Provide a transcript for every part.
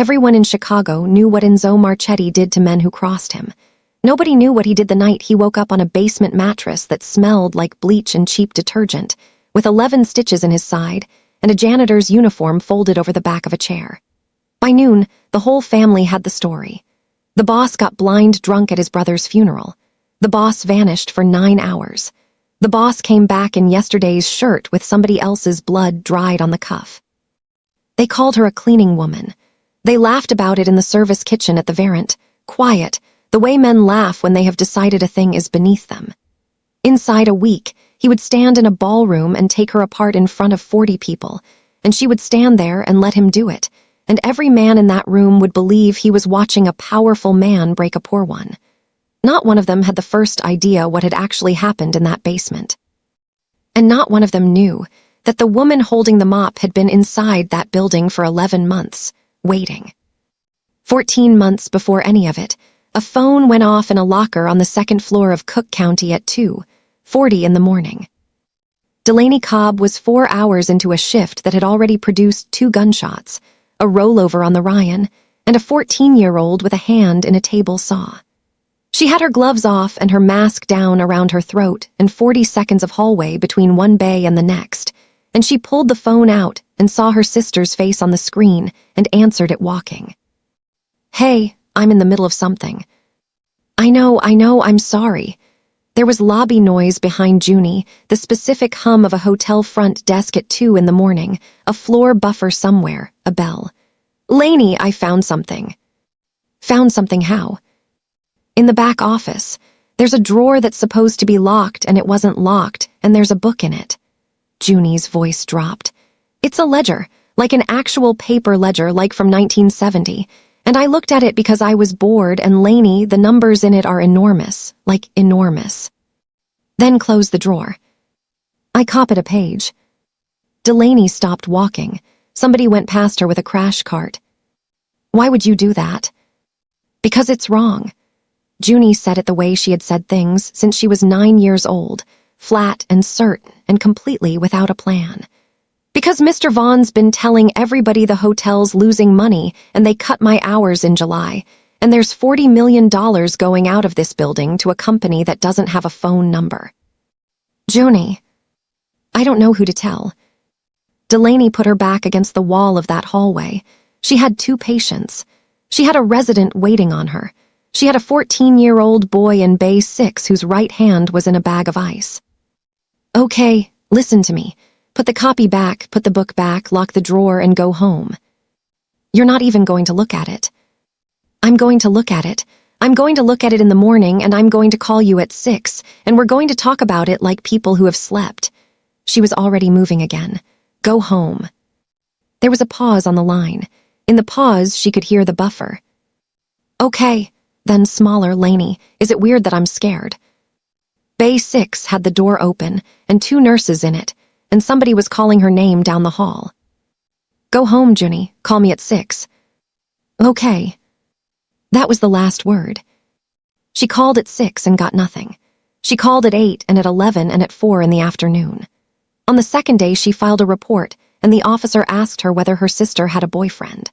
Everyone in Chicago knew what Enzo Marchetti did to men who crossed him. Nobody knew what he did the night he woke up on a basement mattress that smelled like bleach and cheap detergent, with 11 stitches in his side and a janitor's uniform folded over the back of a chair. By noon, the whole family had the story. The boss got blind drunk at his brother's funeral. The boss vanished for 9 hours. The boss came back in yesterday's shirt with somebody else's blood dried on the cuff. They called her a cleaning woman. They laughed about it in the service kitchen at the Varant, quiet, the way men laugh when they have decided a thing is beneath them. Inside a week, he would stand in a ballroom and take her apart in front of 40 people, and she would stand there and let him do it, and every man in that room would believe he was watching a powerful man break a poor one. Not one of them had the first idea what had actually happened in that basement. And not one of them knew that the woman holding the mop had been inside that building for 11 months, waiting. 14 months before any of it, a phone went off in a locker on the second floor of Cook County at 2:40 in the morning. Delaney Cobb was 4 hours into a shift that had already produced 2 gunshots, a rollover on the Ryan, and a 14-year-old with a hand in a table saw. She had her gloves off and her mask down around her throat and 40 seconds of hallway between one bay and the next, and she pulled the phone out and saw her sister's face on the screen and answered it walking. "Hey, I'm in the middle of something." I know, I'm sorry." There was lobby noise behind Junie, the specific hum of a hotel front desk at 2 in the morning, a floor buffer somewhere, a bell. "Laney, I found something." "Found something how?" "In the back office. There's a drawer that's supposed to be locked and it wasn't locked, and there's a book in it." Junie's voice dropped. "It's a ledger, like an actual paper ledger like from 1970. And I looked at it because I was bored, and Laney, the numbers in it are enormous, like enormous." "Then close the drawer." I copied a page. Delaney stopped walking. Somebody went past her with a crash cart. "Why would you do that?" "Because it's wrong." Junie said it the way she had said things since she was 9 years old, flat and certain and completely without a plan. "Because Mr. Vaughn's been telling everybody the hotel's losing money and they cut my hours in July, and there's $40 million going out of this building to a company that doesn't have a phone number." "Junie." "I don't know who to tell." Delaney put her back against the wall of that hallway. She had 2 patients. She had a resident waiting on her. She had a 14-year-old boy in Bay 6 whose right hand was in a bag of ice. "Okay, listen to me. Put the copy back, put the book back, lock the drawer, and go home." "You're not even going to look at it." "I'm going to look at it. I'm going to look at it in the morning, and I'm going to call you at 6, and we're going to talk about it like people who have slept." She was already moving again. "Go home." There was a pause on the line. In the pause, she could hear the buffer. "Okay." Then smaller, "Laney, is it weird that I'm scared?" Bay 6 had the door open, and 2 nurses in it, and somebody was calling her name down the hall. "Go home, Junie. Call me at 6. "Okay." That was the last word. She called at 6 and got nothing. She called at 8 and at 11 and at 4 in the afternoon. On the second day, she filed a report, and the officer asked her whether her sister had a boyfriend.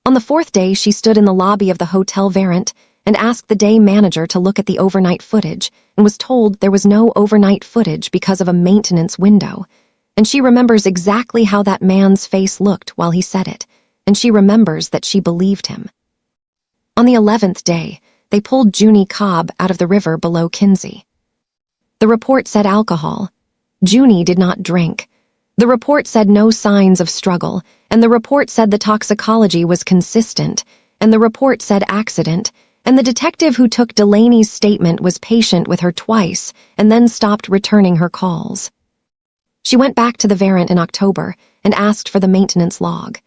On the 4th day, she stood in the lobby of the Hotel Varant and asked the day manager to look at the overnight footage and was told there was no overnight footage because of a maintenance window. And she remembers exactly how that man's face looked while he said it, and she remembers that she believed him. On the 11th day, they pulled Delaney Cobb out of the river below Kinsey. The report said alcohol. Junie did not drink. The report said no signs of struggle, and the report said the toxicology was consistent, and the report said accident, and the detective who took Delaney's statement was patient with her twice and then stopped returning her calls. She went back to the Varant in October and asked for the maintenance log.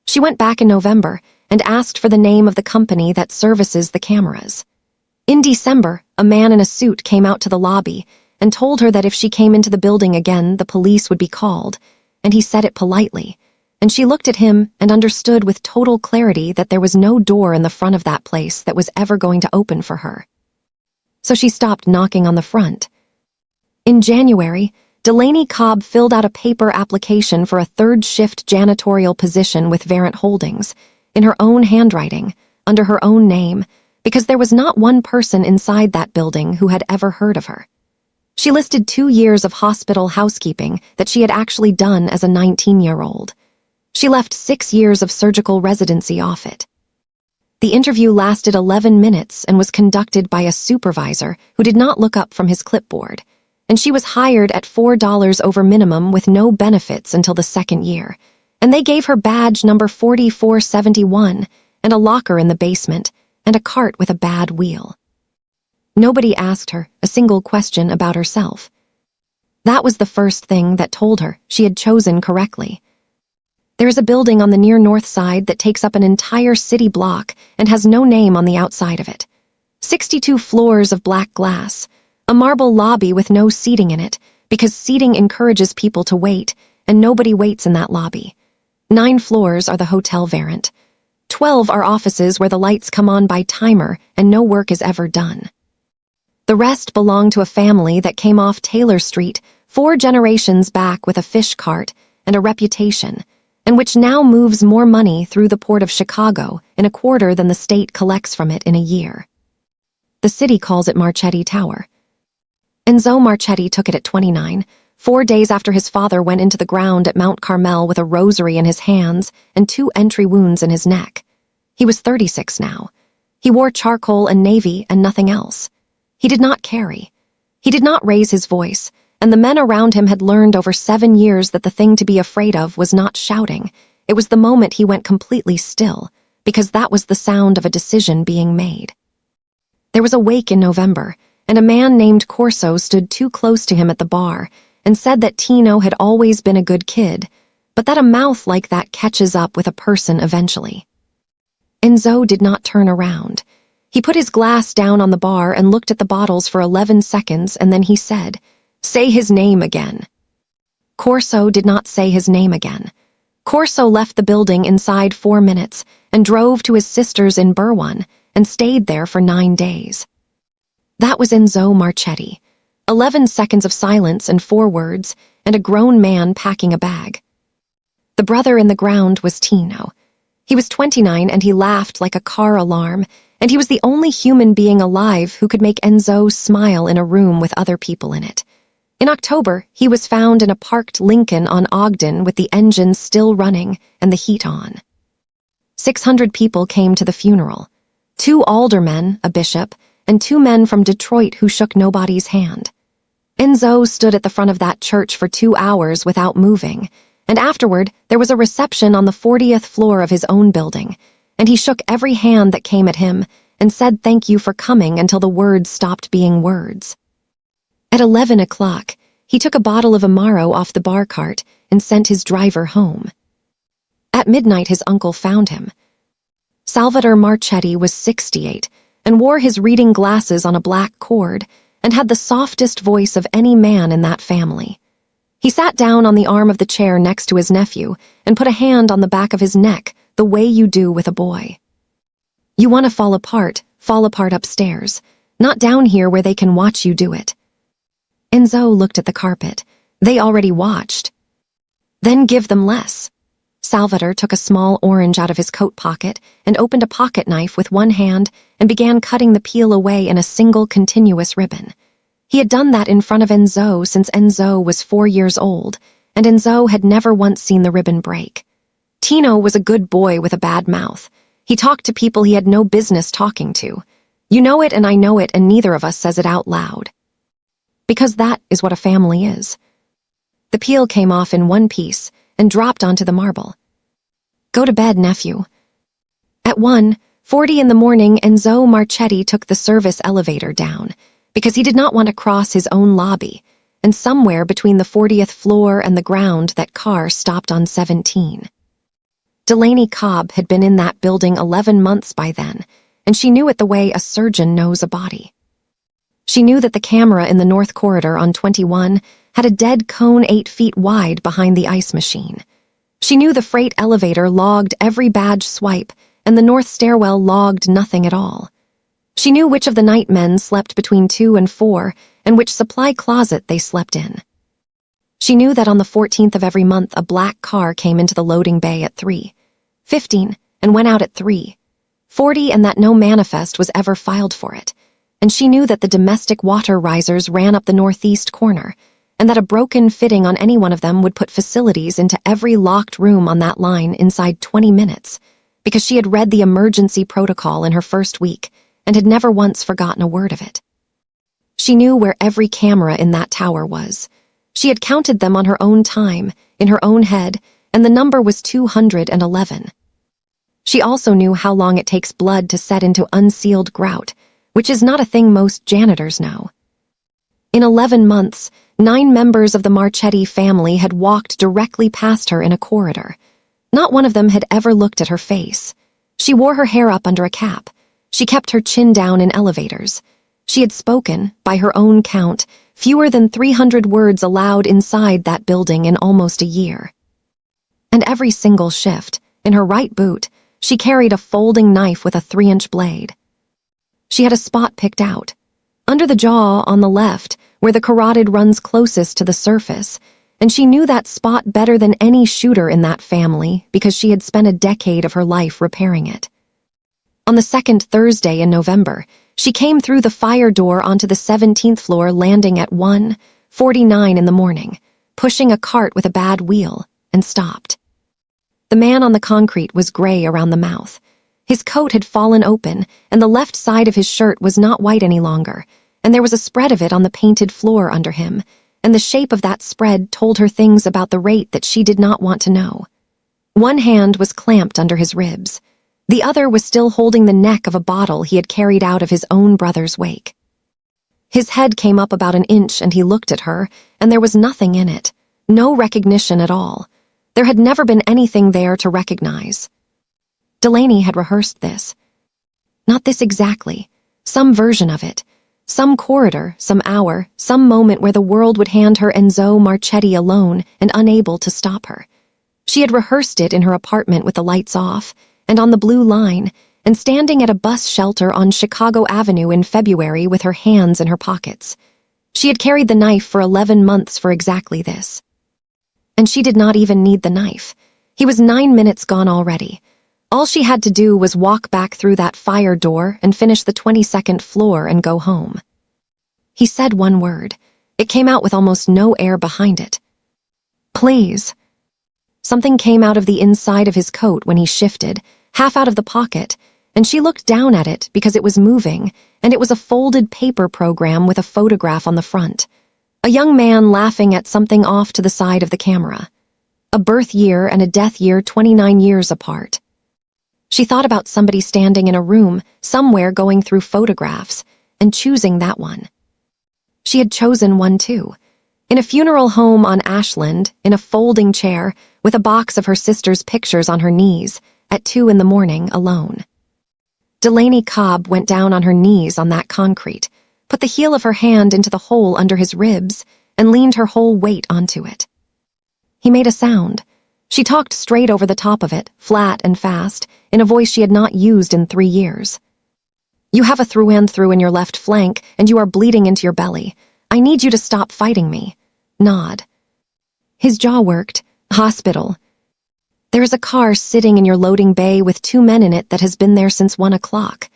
She went back in November and asked for the name of the company that services the cameras. In December, a man in a suit came out to the lobby and told her that if she came into the building again, the police would be called, and he said it politely, and she looked at him and understood with total clarity that there was no door in the front of that place that was ever going to open for her. So she stopped knocking on the front. In January, Delaney Cobb filled out a paper application for a third-shift janitorial position with Varant Holdings, in her own handwriting, under her own name, because there was not one person inside that building who had ever heard of her. She listed 2 years of hospital housekeeping that she had actually done as a 19-year-old. She left 6 years of surgical residency off it. The interview lasted 11 minutes and was conducted by a supervisor who did not look up from his clipboard, and she was hired at $4 over minimum with no benefits until the 2nd year, and they gave her badge number 4471 and a locker in the basement and a cart with a bad wheel. Nobody asked her a single question about herself. That was the first thing that told her she had chosen correctly. There is a building on the near north side that takes up an entire city block and has no name on the outside of it. 62 floors of black glass, a marble lobby with no seating in it, because seating encourages people to wait, and nobody waits in that lobby. 9 floors are the hotel variant. 12 are offices where the lights come on by timer and no work is ever done. The rest belong to a family that came off Taylor Street 4 generations back with a fish cart and a reputation, and which now moves more money through the port of Chicago in a quarter than the state collects from it in a year. The city calls it Marchetti Tower. Enzo Marchetti took it at 29, 4 days after his father went into the ground at Mount Carmel with a rosary in his hands and 2 entry wounds in his neck. He was 36 now. He wore charcoal and navy and nothing else. He did not carry. He did not raise his voice, and the men around him had learned over 7 years that the thing to be afraid of was not shouting. It was the moment he went completely still, because that was the sound of a decision being made. There was a wake in November, and a man named Corso stood too close to him at the bar and said that Tino had always been a good kid, but that a mouth like that catches up with a person eventually. Enzo did not turn around. He put his glass down on the bar and looked at the bottles for 11 seconds, and then he said, "Say his name again." Corso did not say his name again. Corso left the building inside 4 minutes and drove to his sister's in Berwyn and stayed there for 9 days. That was Enzo Marchetti. 11 seconds of silence and 4 words, and a grown man packing a bag. The brother in the ground was Tino. He was 29 and he laughed like a car alarm, and he was the only human being alive who could make Enzo smile in a room with other people in it. In October, he was found in a parked Lincoln on Ogden with the engine still running and the heat on. 600 people came to the funeral. 2 aldermen, a bishop, and 2 men from Detroit who shook nobody's hand. Enzo stood at the front of that church for 2 hours without moving, and afterward there was a reception on the 40th floor of his own building, and he shook every hand that came at him and said thank you for coming until the words stopped being words. At 11 o'clock, he took a bottle of Amaro off the bar cart and sent his driver home. At midnight his uncle found him. Salvatore Marchetti was 68 and wore his reading glasses on a black cord and had the softest voice of any man in that family. He sat down on the arm of the chair next to his nephew and put a hand on the back of his neck the way you do with a boy. "You want to fall apart upstairs, not down here where they can watch you do it." Enzo looked at the carpet. They already watched. "Then give them less." Salvatore took a small orange out of his coat pocket and opened a pocket knife with one hand and began cutting the peel away in a single continuous ribbon. He had done that in front of Enzo since Enzo was 4 years old, and Enzo had never once seen the ribbon break. Tino was a good boy with a bad mouth. He talked to people he had no business talking to. You know it and I know it, and neither of us says it out loud. Because that is what a family is. The peel came off in one piece and dropped onto the marble. "Go to bed, nephew." At 1:40 in the morning, Enzo Marchetti took the service elevator down, because he did not want to cross his own lobby, and somewhere between the 40th floor and the ground that car stopped on 17. Delaney Cobb had been in that building 11 months by then, and she knew it the way a surgeon knows a body. She knew that the camera in the north corridor on 21 had a dead cone 8 feet wide behind the ice machine. She knew the freight elevator logged every badge swipe, and the north stairwell logged nothing at all. She knew which of the night men slept between 2 and 4, and which supply closet they slept in. She knew that on the 14th of every month a black car came into the loading bay at 3:15, and went out at 3:40, and that no manifest was ever filed for it. And she knew that the domestic water risers ran up the northeast corner, and that a broken fitting on any one of them would put facilities into every locked room on that line inside 20 minutes, because she had read the emergency protocol in her first week and had never once forgotten a word of it. She knew where every camera in that tower was. She had counted them on her own time, in her own head, and the number was 211. She also knew how long it takes blood to set into unsealed grout, which is not a thing most janitors know. In 11 months, 9 members of the Marchetti family had walked directly past her in a corridor. Not one of them had ever looked at her face. She wore her hair up under a cap. She kept her chin down in elevators. She had spoken, by her own count, fewer than 300 words aloud inside that building in almost a year. And every single shift, in her right boot, she carried a folding knife with a 3-inch blade. She had a spot picked out. Under the jaw on the left, where the carotid runs closest to the surface, and she knew that spot better than any shooter in that family because she had spent a decade of her life repairing it. On the second Thursday in November, she came through the fire door onto the 17th floor, landing at 1:49 in the morning, pushing a cart with a bad wheel, and stopped. The man on the concrete was gray around the mouth. His coat had fallen open, and the left side of his shirt was not white any longer, and there was a spread of it on the painted floor under him, and the shape of that spread told her things about the rate that she did not want to know. One hand was clamped under his ribs. The other was still holding the neck of a bottle he had carried out of his own brother's wake. His head came up about an inch, and he looked at her, and there was nothing in it, no recognition at all. There had never been anything there to recognize. Delaney had rehearsed this. Not this exactly, some version of it. Some corridor, some hour, some moment where the world would hand her Enzo Marchetti alone and unable to stop her. She had rehearsed it in her apartment with the lights off, and on the blue line, and standing at a bus shelter on Chicago Avenue in February with her hands in her pockets. She had carried the knife for 11 months for exactly this. And she did not even need the knife. He was 9 minutes gone already. All she had to do was walk back through that fire door and finish the 22nd floor and go home. He said one word. It came out with almost no air behind it. Please. Something came out of the inside of his coat when he shifted, half out of the pocket, and she looked down at it because it was moving, and it was a folded paper program with a photograph on the front. A young man laughing at something off to the side of the camera. A birth year and a death year 29 years apart. She thought about somebody standing in a room, somewhere going through photographs, and choosing that one. She had chosen one too. In a funeral home on Ashland, in a folding chair, with a box of her sister's pictures on her knees, at 2 in the morning, alone. Delaney Cobb went down on her knees on that concrete, put the heel of her hand into the hole under his ribs, and leaned her whole weight onto it. He made a sound. She talked straight over the top of it, flat and fast, in a voice she had not used in 3 years. You have a through-and-through in your left flank, and you are bleeding into your belly. I need you to stop fighting me. Nod. His jaw worked. Hospital. There is a car sitting in your loading bay with 2 men in it that has been there since 1 o'clock.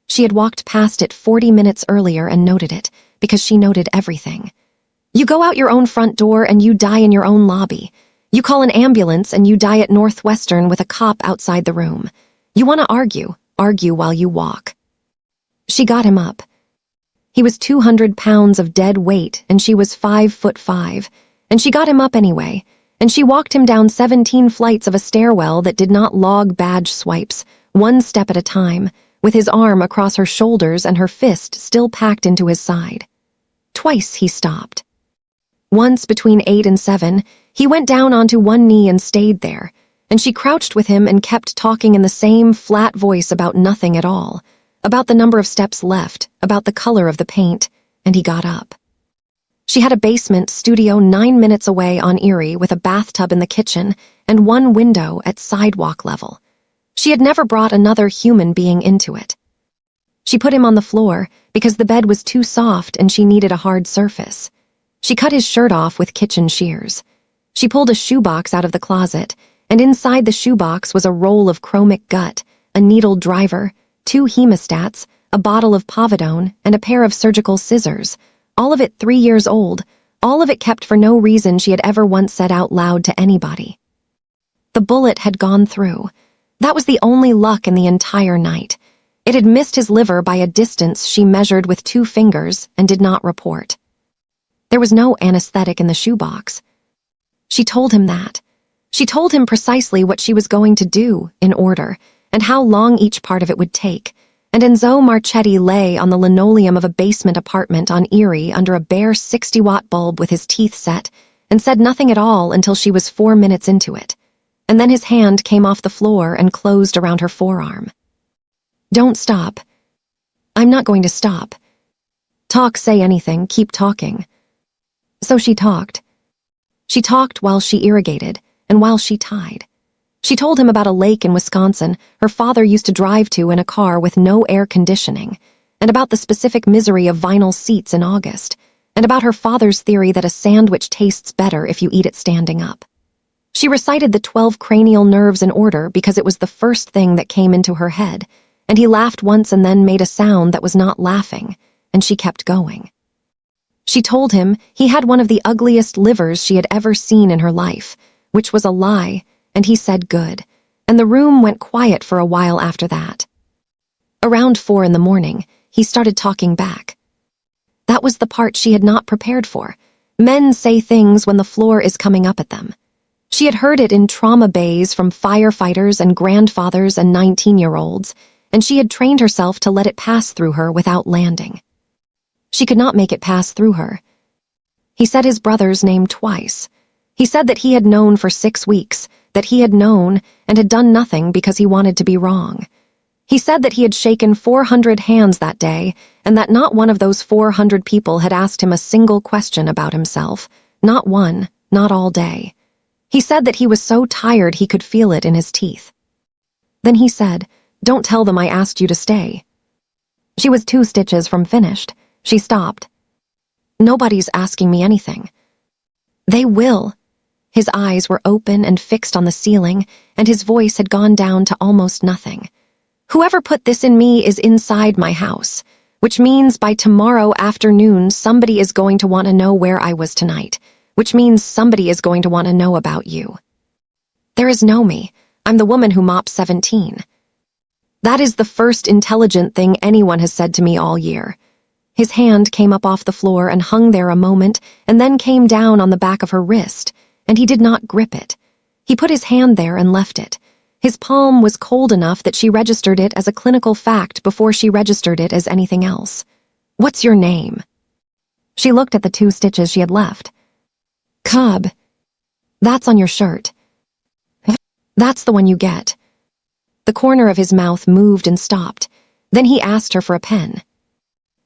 She had walked past it 40 minutes earlier and noted it, because she noted everything. You go out your own front door and you die in your own lobby. You call an ambulance and you die at Northwestern with a cop outside the room. You want to argue while you walk. She got him up. He was 200 pounds of dead weight and she was 5'5", and she got him up anyway, and she walked him down 17 flights of a stairwell that did not log badge swipes, 1 step at a time, with his arm across her shoulders and her fist still packed into his side. Twice he stopped. Once between 8 and 7, he went down onto one knee and stayed there, and she crouched with him and kept talking in the same flat voice about nothing at all, about the number of steps left, about the color of the paint, and he got up. She had a basement studio 9 minutes away on Erie with a bathtub in the kitchen and 1 window at sidewalk level. She had never brought another human being into it. She put him on the floor because the bed was too soft and she needed a hard surface. She cut his shirt off with kitchen shears. She pulled a shoebox out of the closet, and inside the shoebox was a roll of chromic gut, a needle driver, 2 hemostats, a bottle of povidone, and a pair of surgical scissors, all of it 3 years old, all of it kept for no reason she had ever once said out loud to anybody. The bullet had gone through. That was the only luck in the entire night. It had missed his liver by a distance she measured with 2 fingers and did not report. There was no anesthetic in the shoebox. She told him that. She told him precisely what she was going to do, in order, and how long each part of it would take. And Enzo Marchetti lay on the linoleum of a basement apartment on Erie under a bare 60-watt bulb with his teeth set, and said nothing at all until she was 4 minutes into it. And then his hand came off the floor and closed around her forearm. "Don't stop. I'm not going to stop. Talk, say anything, keep talking." So she talked. She talked while she irrigated, and while she tied. She told him about a lake in Wisconsin her father used to drive to in a car with no air conditioning, and about the specific misery of vinyl seats in August, and about her father's theory that a sandwich tastes better if you eat it standing up. She recited the 12 cranial nerves in order because it was the first thing that came into her head, and he laughed once and then made a sound that was not laughing, and she kept going. She told him he had one of the ugliest livers she had ever seen in her life, which was a lie, and he said good, and the room went quiet for a while after that. Around 4 in the morning, he started talking back. That was the part she had not prepared for. Men say things when the floor is coming up at them. She had heard it in trauma bays from firefighters and grandfathers and 19-year-olds, and she had trained herself to let it pass through her without landing. She could not make it pass through her. He said his brother's name twice. He said that he had known for 6 weeks, that he had known and had done nothing because he wanted to be wrong. He said that he had shaken 400 hands that day, and that not one of those 400 people had asked him a single question about himself. Not one, not all day. He said that he was so tired he could feel it in his teeth. Then he said, "Don't tell them I asked you to stay." She was 2 stitches from finished. She stopped. "Nobody's asking me anything." "They will." His eyes were open and fixed on the ceiling, and his voice had gone down to almost nothing. "Whoever put this in me is inside my house, which means by tomorrow afternoon somebody is going to want to know where I was tonight, which means somebody is going to want to know about you. There is no me. I'm the woman who mops 17. That is the first intelligent thing anyone has said to me all year." His hand came up off the floor and hung there a moment, and then came down on the back of her wrist, and he did not grip it. He put his hand there and left it. His palm was cold enough that she registered it as a clinical fact before she registered it as anything else. "What's your name?" She looked at the 2 stitches she had left. "Cobb. That's on your shirt. That's the one you get." The corner of his mouth moved and stopped. Then he asked her for a pen.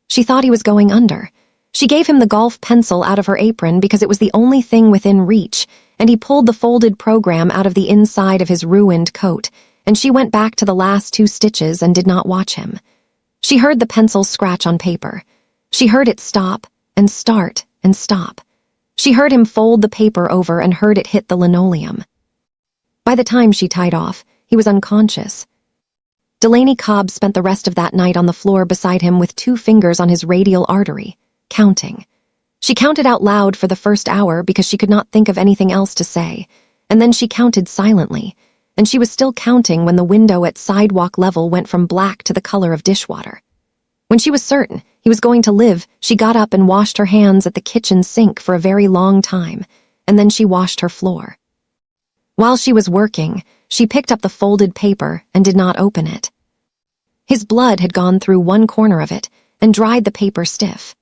She thought he was going under. She gave him the golf pencil out of her apron because it was the only thing within reach, and he pulled the folded program out of the inside of his ruined coat, and she went back to the last 2 stitches and did not watch him. She heard the pencil scratch on paper. She heard it stop and start and stop. She heard him fold the paper over and heard it hit the linoleum. By the time she tied off, he was unconscious. Delaney Cobb spent the rest of that night on the floor beside him with 2 fingers on his radial artery, counting. She counted out loud for the first hour because she could not think of anything else to say, and then she counted silently, and she was still counting when the window at sidewalk level went from black to the color of dishwater. When she was certain he was going to live, she got up and washed her hands at the kitchen sink for a very long time, and then she washed her floor. While she was working, she picked up the folded paper and did not open it. His blood had gone through one corner of it and dried the paper stiff.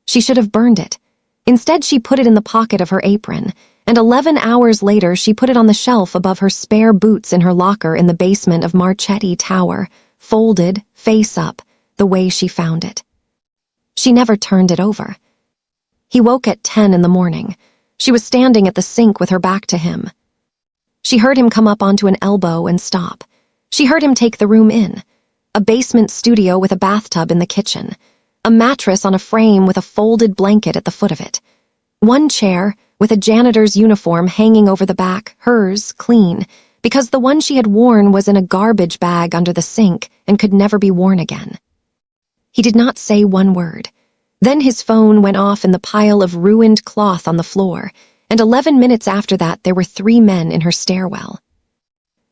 She should have burned it. Instead, she put it in the pocket of her apron, and 11 hours later she put it on the shelf above her spare boots in her locker in the basement of Marchetti Tower, folded, face up, the way she found it. She never turned it over. He woke at 10 in the morning. She was standing at the sink with her back to him. She heard him come up onto an elbow and stop. She heard him take the room in. A basement studio with a bathtub in the kitchen. A mattress on a frame with a folded blanket at the foot of it. One chair with a janitor's uniform hanging over the back, hers clean, because the one she had worn was in a garbage bag under the sink and could never be worn again. He did not say one word. Then his phone went off in the pile of ruined cloth on the floor, and 11 minutes after that there were 3 men in her stairwell.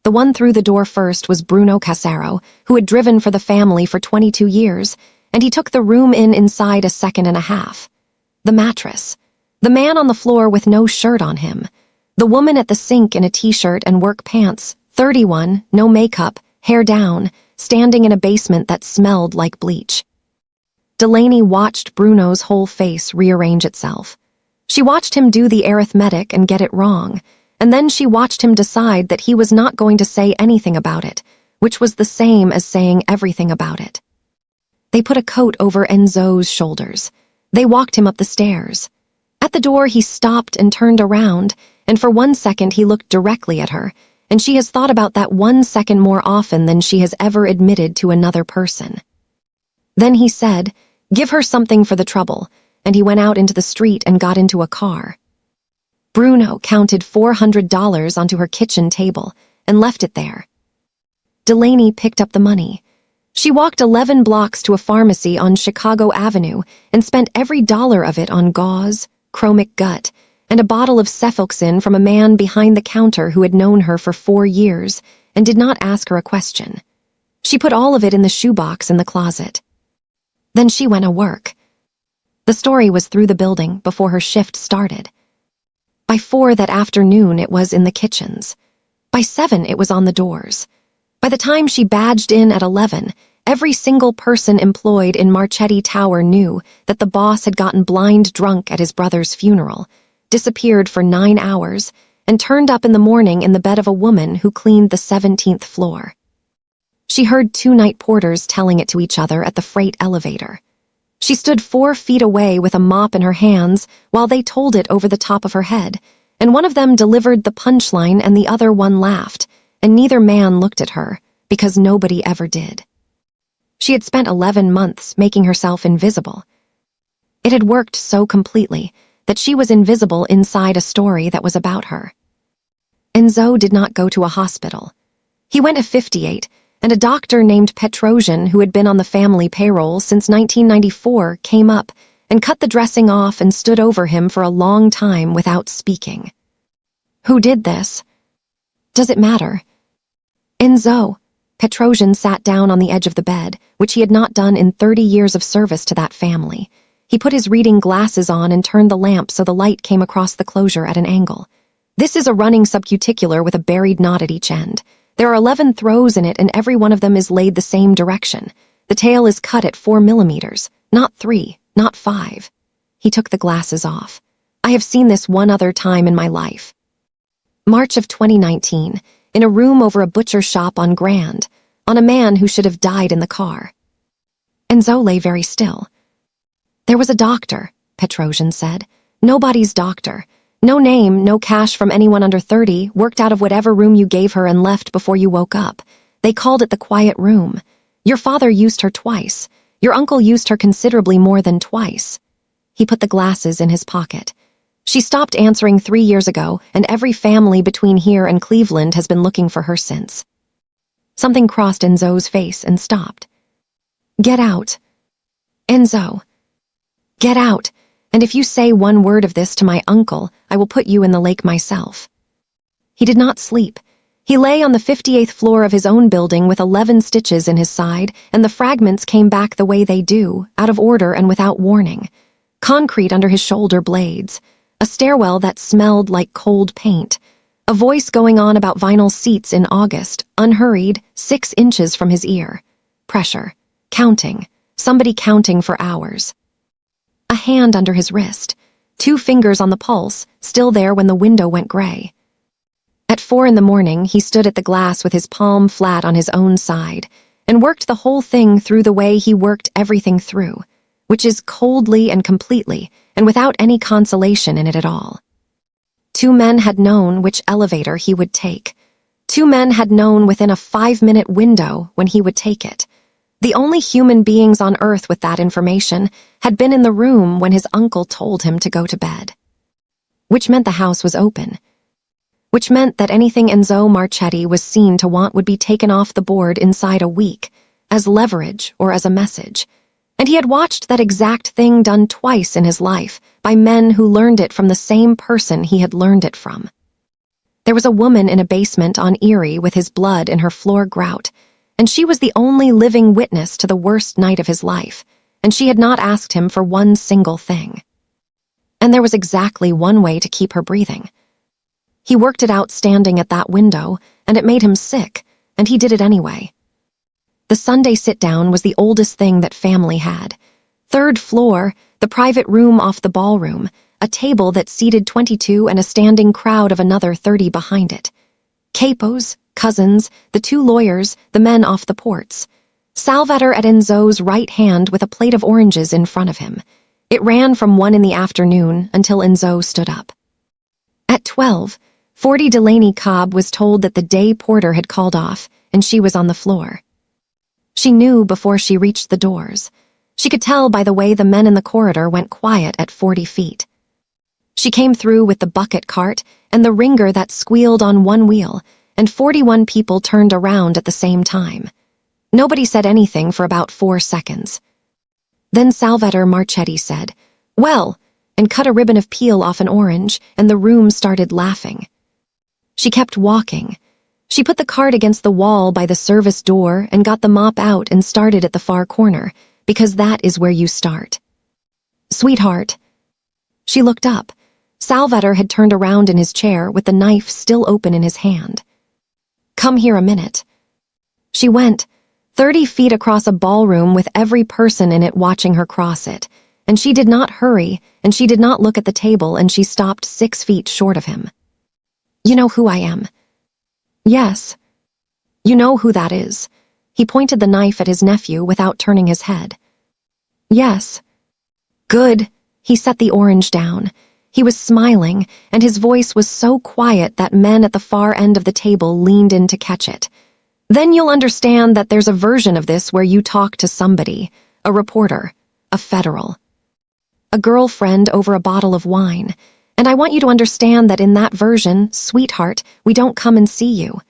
The one through the door first was Bruno Casero, who had driven for the family for 22 years, and he took the room inside a second and a half. The mattress. The man on the floor with no shirt on him. The woman at the sink in a t-shirt and work pants, 31, no makeup, hair down, standing in a basement that smelled like bleach. Delaney watched Bruno's whole face rearrange itself. She watched him do the arithmetic and get it wrong, and then she watched him decide that he was not going to say anything about it, which was the same as saying everything about it. They put a coat over Enzo's shoulders. They walked him up the stairs. At the door, he stopped and turned around, and for 1 second he looked directly at her, and she has thought about that 1 second more often than she has ever admitted to another person. Then he said, "Give her something for the trouble," and he went out into the street and got into a car. Bruno counted $400 onto her kitchen table and left it there. Delaney picked up the money. She walked 11 blocks to a pharmacy on Chicago Avenue and spent every dollar of it on gauze, chromic gut, and a bottle of cefoxin from a man behind the counter who had known her for 4 years and did not ask her a question. She put all of it in the shoebox in the closet. Then she went to work. The story was through the building before her shift started. By 4 that afternoon, it was in the kitchens. By 7, it was on the doors. By the time she badged in at 11, every single person employed in Marchetti Tower knew that the boss had gotten blind drunk at his brother's funeral, disappeared for 9 hours, and turned up in the morning in the bed of a woman who cleaned the 17th floor. She heard 2 night porters telling it to each other at the freight elevator. She stood 4 feet away with a mop in her hands while they told it over the top of her head, and one of them delivered the punchline and the other one laughed, and neither man looked at her, because nobody ever did. She had spent 11 months making herself invisible. It had worked so completely that she was invisible inside a story that was about her. Enzo did not go to a hospital. He went to 58, and a doctor named Petrosian, who had been on the family payroll since 1994, came up and cut the dressing off and stood over him for a long time without speaking. Who did this? Does it matter? Enzo. Petrosian sat down on the edge of the bed, which he had not done in 30 years of service to that family. He put his reading glasses on and turned the lamp so the light came across the closure at an angle. This is a running subcuticular with a buried knot at each end. There are 11 throws in it, and every one of them is laid the same direction. The tail is cut at 4 millimeters, not 3, not 5. He took the glasses off. I have seen this one other time in my life. March of 2019, in a room over a butcher shop on Grand, on a man who should have died in the car. Enzo lay very still. There was a doctor, Petrosian said. Nobody's doctor. No name, no cash from anyone under 30, worked out of whatever room you gave her and left before you woke up. They called it the quiet room. Your father used her twice. Your uncle used her considerably more than twice. He put the glasses in his pocket. She stopped answering 3 years ago, and every family between here and Cleveland has been looking for her since. Something crossed Enzo's face and stopped. Get out. Enzo. Get out. And if you say one word of this to my uncle, I will put you in the lake myself. He did not sleep. He lay on the 58th floor of his own building with 11 stitches in his side, and the fragments came back the way they do, out of order and without warning. Concrete under his shoulder blades. A stairwell that smelled like cold paint. A voice going on about vinyl seats in August, unhurried, 6 inches from his ear. Pressure. Counting. Somebody counting for hours. A hand under his wrist. 2 fingers on the pulse, still there when the window went gray. At 4 in the morning, he stood at the glass with his palm flat on his own side, and worked the whole thing through the way he worked everything through, which is coldly and completely, and without any consolation in it at all. 2 men had known which elevator he would take. 2 men had known within a 5-minute window when he would take it. The only human beings on earth with that information had been in the room when his uncle told him to go to bed. which meant the house was open, which meant that anything Enzo Marchetti was seen to want would be taken off the board inside a week, as leverage or as a message. And he had watched that exact thing done twice in his life by men who learned it from the same person he had learned it from. There was a woman in a basement on Erie with his blood in her floor grout, and she was the only living witness to the worst night of his life, and she had not asked him for one single thing. And there was exactly one way to keep her breathing. He worked it out standing at that window, and it made him sick, and he did it anyway. The Sunday sit-down was the oldest thing that family had. 3rd floor, the private room off the ballroom, a table that seated 22 and a standing crowd of another 30 behind it. Capos, cousins, the 2 lawyers, the men off the ports. Salvator at Enzo's right hand with a plate of oranges in front of him. It ran from 1 in the afternoon until Enzo stood up. At 12, 40 Delaney Cobb was told that the day porter had called off, and she was on the floor. She knew before she reached the doors. She could tell by the way the men in the corridor went quiet at 40 feet. She came through with the bucket cart and the ringer that squealed on one wheel, and 41 people turned around at the same time. Nobody said anything for about 4 seconds. Then Salvator Marchetti said, "Well," and cut a ribbon of peel off an orange, and the room started laughing. She kept walking. She put the cart against the wall by the service door and got the mop out and started at the far corner, because that is where you start. "Sweetheart." She looked up. Salvator had turned around in his chair with the knife still open in his hand. "Come here a minute." She went, 30 feet across a ballroom with every person in it watching her cross it, and she did not hurry, and she did not look at the table, and she stopped 6 feet short of him. "You know who I am?" "Yes." "You know who that is?" He pointed the knife at his nephew without turning his head. "Yes." "Good." He set the orange down. He was smiling, and his voice was so quiet that men at the far end of the table leaned in to catch it. "Then you'll understand that there's a version of this where you talk to somebody, a reporter, a federal, a girlfriend over a bottle of wine. And I want you to understand that in that version, sweetheart, we don't come and see you."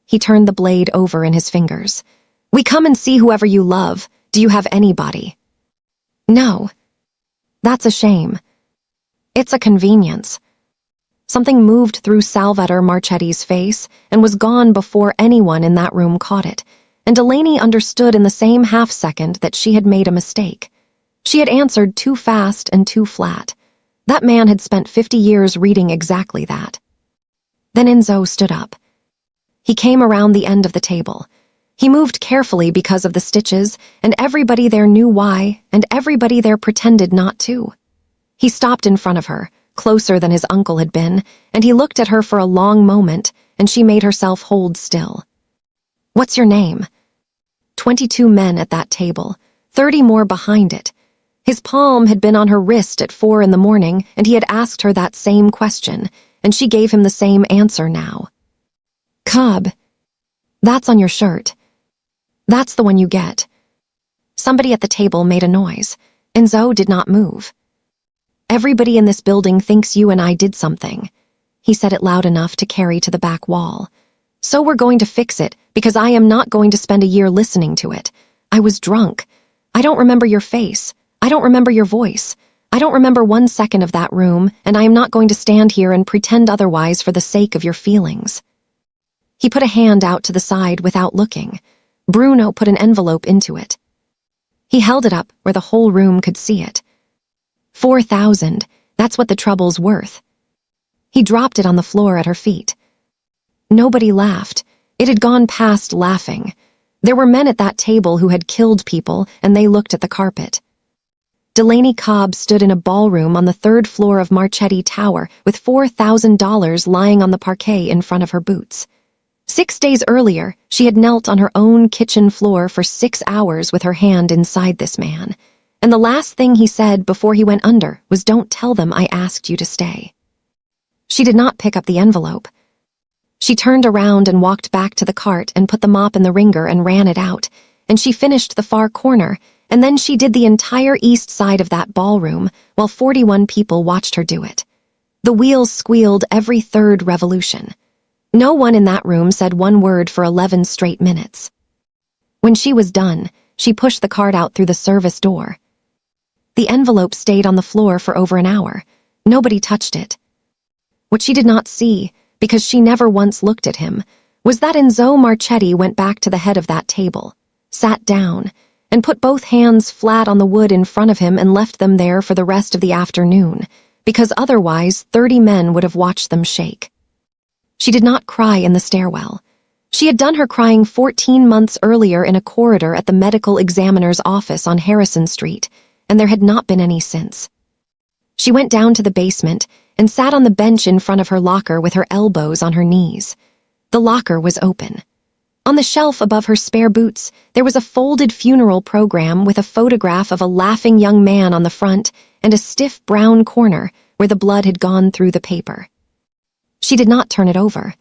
He turned the blade over in his fingers. "We come and see whoever you love. Do you have anybody?" "No." "That's a shame." "It's a convenience." Something moved through Salvator Marchetti's face and was gone before anyone in that room caught it, and Delaney understood in the same half-second that she had made a mistake. She had answered too fast and too flat. That man had spent 50 years reading exactly that. Then Enzo stood up. He came around the end of the table. He moved carefully because of the stitches, and everybody there knew why, and everybody there pretended not to. He stopped in front of her, closer than his uncle had been, and he looked at her for a long moment, and she made herself hold still. "What's your name?" 22 men at that table, 30 more behind it. His palm had been on her wrist at 4 in the morning, and he had asked her that same question, and she gave him the same answer now. "Cobb. That's on your shirt. That's the one you get." Somebody at the table made a noise. Enzo did not move. "Everybody in this building thinks you and I did something." He said it loud enough to carry to the back wall. "So we're going to fix it, because I am not going to spend a year listening to it. I was drunk. I don't remember your face. I don't remember your voice. I don't remember 1 second of that room, and I am not going to stand here and pretend otherwise for the sake of your feelings." He put a hand out to the side without looking. Bruno put an envelope into it. He held it up where the whole room could see it. 4,000, that's what the trouble's worth. He dropped it on the floor at her feet. Nobody laughed. It had gone past laughing. There were men at that table who had killed people, and they looked at the carpet. Delaney Cobb stood in a ballroom on the 3rd floor of Marchetti Tower with $4,000 lying on the parquet in front of her boots. 6 days earlier, she had knelt on her own kitchen floor for 6 hours with her hand inside this man, and the last thing he said before he went under was, "Don't tell them I asked you to stay." She did not pick up the envelope. She turned around and walked back to the cart and put the mop in the ringer and ran it out, and she finished the far corner, and then she did the entire east side of that ballroom while 41 people watched her do it. The wheels squealed every third revolution. No one in that room said one word for 11 straight minutes. When she was done, she pushed the card out through the service door. The envelope stayed on the floor for over an hour. Nobody touched it. What she did not see, because she never once looked at him, was that Enzo Marchetti went back to the head of that table, sat down, and put both hands flat on the wood in front of him and left them there for the rest of the afternoon, because otherwise 30 men would have watched them shake. She did not cry in the stairwell. She had done her crying 14 months earlier in a corridor at the medical examiner's office on Harrison Street, and there had not been any since. She went down to the basement and sat on the bench in front of her locker with her elbows on her knees. The locker was open. On the shelf above her spare boots, there was a folded funeral program with a photograph of a laughing young man on the front and a stiff brown corner where the blood had gone through the paper. She did not turn it over.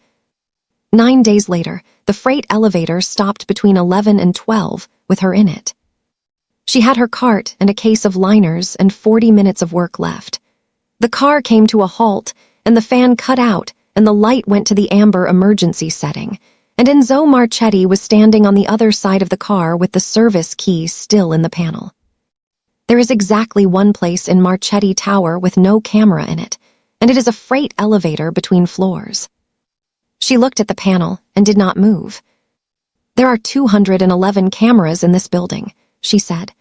9 days later, the freight elevator stopped between 11 and 12 with her in it. She had her cart and a case of liners and 40 minutes of work left. The car came to a halt, and the fan cut out, and the light went to the amber emergency setting, and Enzo Marchetti was standing on the other side of the car with the service key still in the panel. There is exactly one place in Marchetti Tower with no camera in it, and it is a freight elevator between floors. She looked at the panel and did not move. "There are 211 cameras in this building," she said.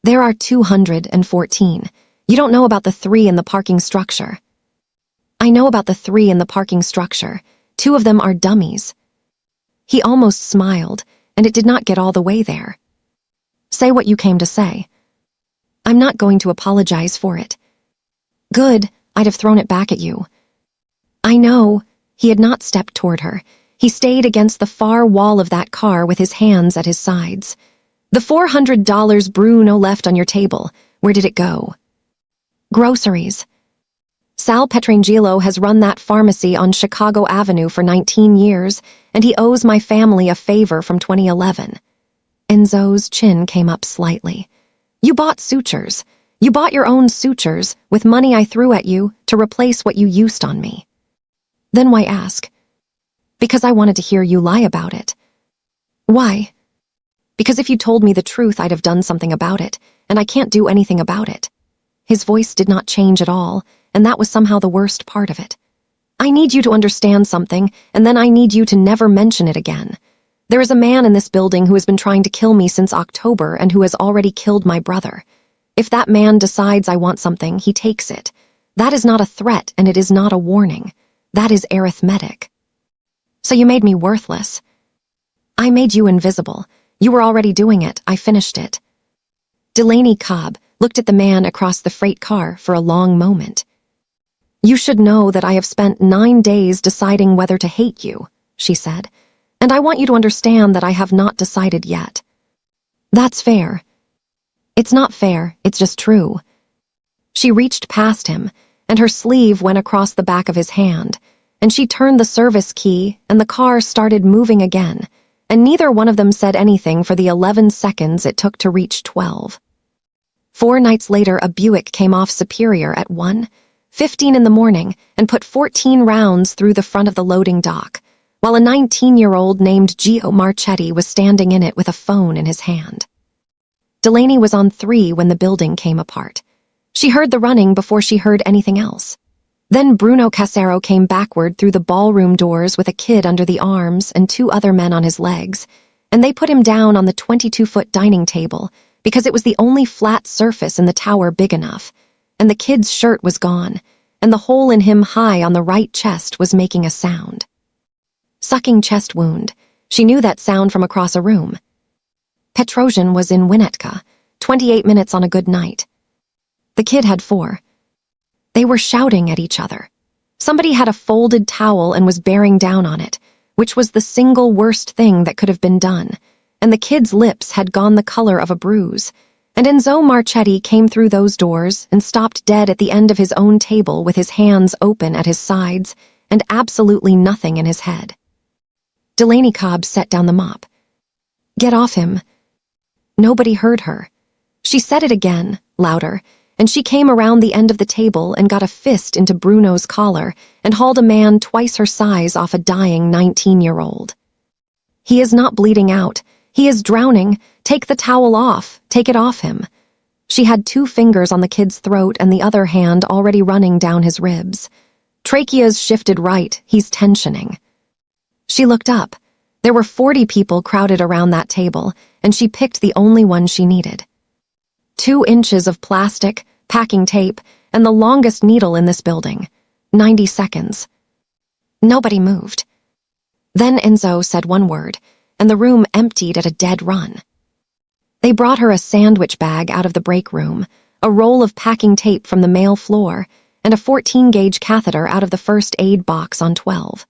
"There are 214. You don't know about the 3 in the parking structure." "I know about the 3 in the parking structure. 2 of them are dummies." He almost smiled, and it did not get all the way there. "Say what you came to say." "I'm not going to apologize for it." "Good, I'd have thrown it back at you." "I know." He had not stepped toward her. He stayed against the far wall of that car with his hands at his sides. "The $400 Bruno left on your table, where did it go?" "Groceries." "Sal Petrangelo has run that pharmacy on Chicago Avenue for 19 years, and he owes my family a favor from 2011. Enzo's chin came up slightly. "You bought sutures. You bought your own sutures with money I threw at you to replace what you used on me." "Then why ask?" "Because I wanted to hear you lie about it." "Why?" "Because if you told me the truth, I'd have done something about it, and I can't do anything about it." His voice did not change at all, and that was somehow the worst part of it. "I need you to understand something, and then I need you to never mention it again. There is a man in this building who has been trying to kill me since October and who has already killed my brother. If that man decides I want something, he takes it. That is not a threat, and it is not a warning. That is arithmetic." "So you made me worthless." "I made you invisible. You were already doing it. I finished it." Delaney Cobb looked at the man across the freight car for a long moment. "You should know that I have spent 9 days deciding whether to hate you," she said, "and I want you to understand that I have not decided yet." "That's fair." "It's not fair, it's just true." She reached past him, and her sleeve went across the back of his hand, and she turned the service key, and the car started moving again, and neither one of them said anything for the 11 seconds it took to reach 12. 4 nights later, a Buick came off Superior at 1:15 in the morning and put 14 rounds through the front of the loading dock, while a 19-year-old named Enzo Marchetti was standing in it with a phone in his hand. Delaney was on 3 when the building came apart. She heard the running before she heard anything else. Then Bruno Casero came backward through the ballroom doors with a kid under the arms and 2 other men on his legs, and they put him down on the 22-foot dining table because it was the only flat surface in the tower big enough, and the kid's shirt was gone, and the hole in him high on the right chest was making a sound. Sucking chest wound. She knew that sound from across a room. Petrosian was in Winnetka, 28 minutes on a good night. The kid had 4. They were shouting at each other. Somebody had a folded towel and was bearing down on it, which was the single worst thing that could have been done, and the kid's lips had gone the color of a bruise, and Enzo Marchetti came through those doors and stopped dead at the end of his own table with his hands open at his sides and absolutely nothing in his head. Delaney Cobb set down the mop. "Get off him." Nobody heard her. She said it again, louder, and she came around the end of the table and got a fist into Bruno's collar and hauled a man twice her size off a dying 19-year-old. "He is not bleeding out. He is drowning. Take the towel off. Take it off him." She had 2 fingers on the kid's throat and the other hand already running down his ribs. Trachea's shifted right. He's tensioning. She looked up. There were 40 people crowded around that table, and she picked the only one she needed. 2 inches of plastic, packing tape, and the longest needle in this building. 90 seconds. Nobody moved. Then Enzo said one word, and the room emptied at a dead run. They brought her a sandwich bag out of the break room, a roll of packing tape from the male floor, and a 14-gauge catheter out of the first aid box on 12.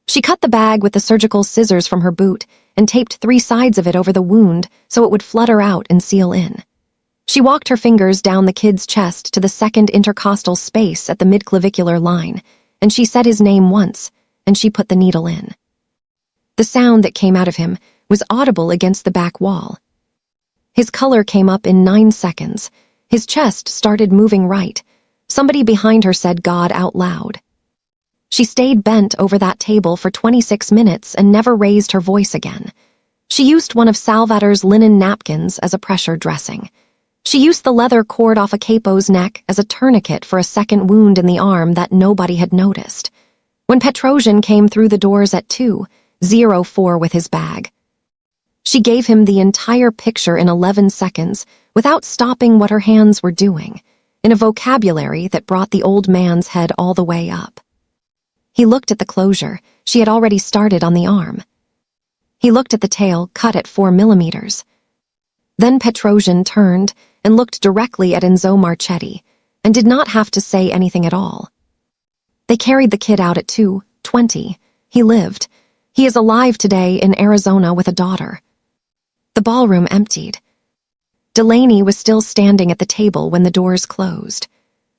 She cut the bag with the surgical scissors from her boot and taped 3 sides of it over the wound so it would flutter out and seal in. She walked her fingers down the kid's chest to the second intercostal space at the midclavicular line, and she said his name once, and she put the needle in. The sound that came out of him was audible against the back wall. His color came up in 9 seconds. His chest started moving right. Somebody behind her said God out loud. She stayed bent over that table for 26 minutes and never raised her voice again. She used one of Salvator's linen napkins as a pressure dressing. She used the leather cord off a capo's neck as a tourniquet for a second wound in the arm that nobody had noticed. When Petrosian came through the doors at 2:04 with his bag, she gave him the entire picture in 11 seconds without stopping what her hands were doing, in a vocabulary that brought the old man's head all the way up. He looked at the closure she had already started on the arm. He looked at the tail cut at 4 millimeters. Then Petrosian turned and looked directly at Enzo Marchetti and did not have to say anything at all. They carried the kid out at 2:20. He lived. He is alive today in Arizona with a daughter. The ballroom emptied. Delaney was still standing at the table when the doors closed.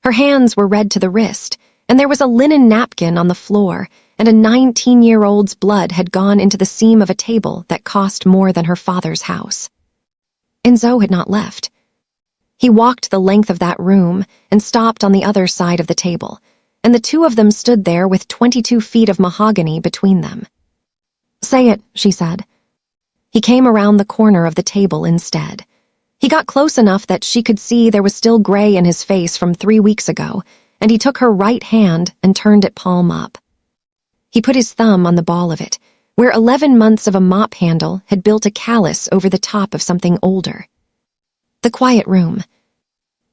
Her hands were red to the wrist, and there was a linen napkin on the floor, and a 19-year-old's blood had gone into the seam of a table that cost more than her father's house. Enzo had not left. He walked the length of that room and stopped on the other side of the table, and the 2 of them stood there with 22 feet of mahogany between them. "Say it," she said. He came around the corner of the table instead. He got close enough that she could see there was still gray in his face from 3 weeks ago, and he took her right hand and turned it palm up. He put his thumb on the ball of it, where 11 months of a mop handle had built a callus over the top of something older. The quiet room.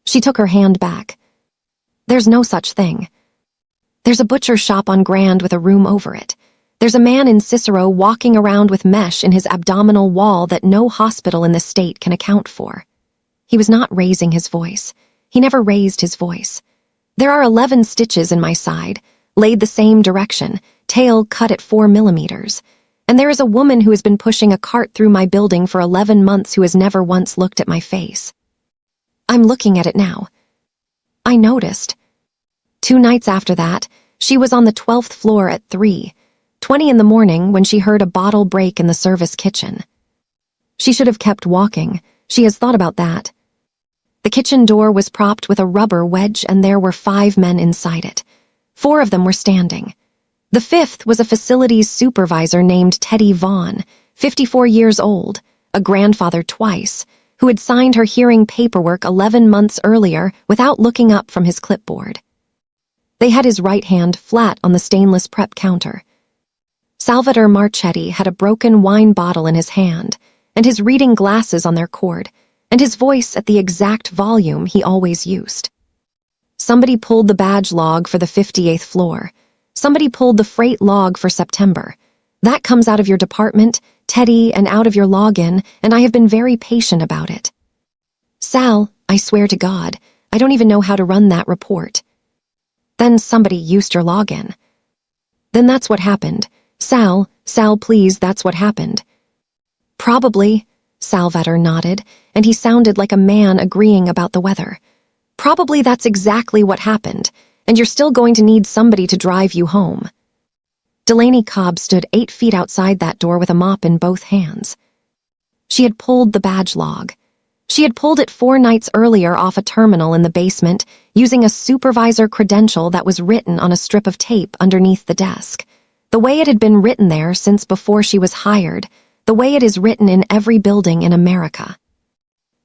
She took her hand back. "There's no such thing. There's a butcher shop on Grand with a room over it. There's a man in Cicero walking around with mesh in his abdominal wall that no hospital in the state can account for." He was not raising his voice. He never raised his voice. "There are 11 stitches in my side, laid the same direction, tail cut at 4 millimeters. And there is a woman who has been pushing a cart through my building for 11 months who has never once looked at my face. I'm looking at it now. I noticed. 2 nights after that, she was on the 12th floor at 3:20 in the morning when she heard a bottle break in the service kitchen. She should have kept walking. She has thought about that. The kitchen door was propped with a rubber wedge and there were 5 men inside it. 4 of them were standing. The 5th was a facilities supervisor named Teddy Vaughn, 54 years old, a grandfather twice, who had signed her hearing paperwork 11 months earlier without looking up from his clipboard. They had his right hand flat on the stainless prep counter. Salvatore Marchetti had a broken wine bottle in his hand, and his reading glasses on their cord, and his voice at the exact volume he always used. Somebody pulled the badge log for the 58th floor. Somebody pulled the freight log for September. That comes out of your department, Teddy, and out of your login, and I have been very patient about it. Sal, I swear to God, I don't even know how to run that report. Then somebody used your login. Then that's what happened. Sal, please, that's what happened. Probably, Salvatore nodded, and he sounded like a man agreeing about the weather. Probably that's exactly what happened, and you're still going to need somebody to drive you home. Delaney Cobb stood 8 feet outside that door with a mop in both hands. She had pulled the badge log. She had pulled it 4 nights earlier off a terminal in the basement, using a supervisor credential that was written on a strip of tape underneath the desk. The way it had been written there since before she was hired, the way it is written in every building in America.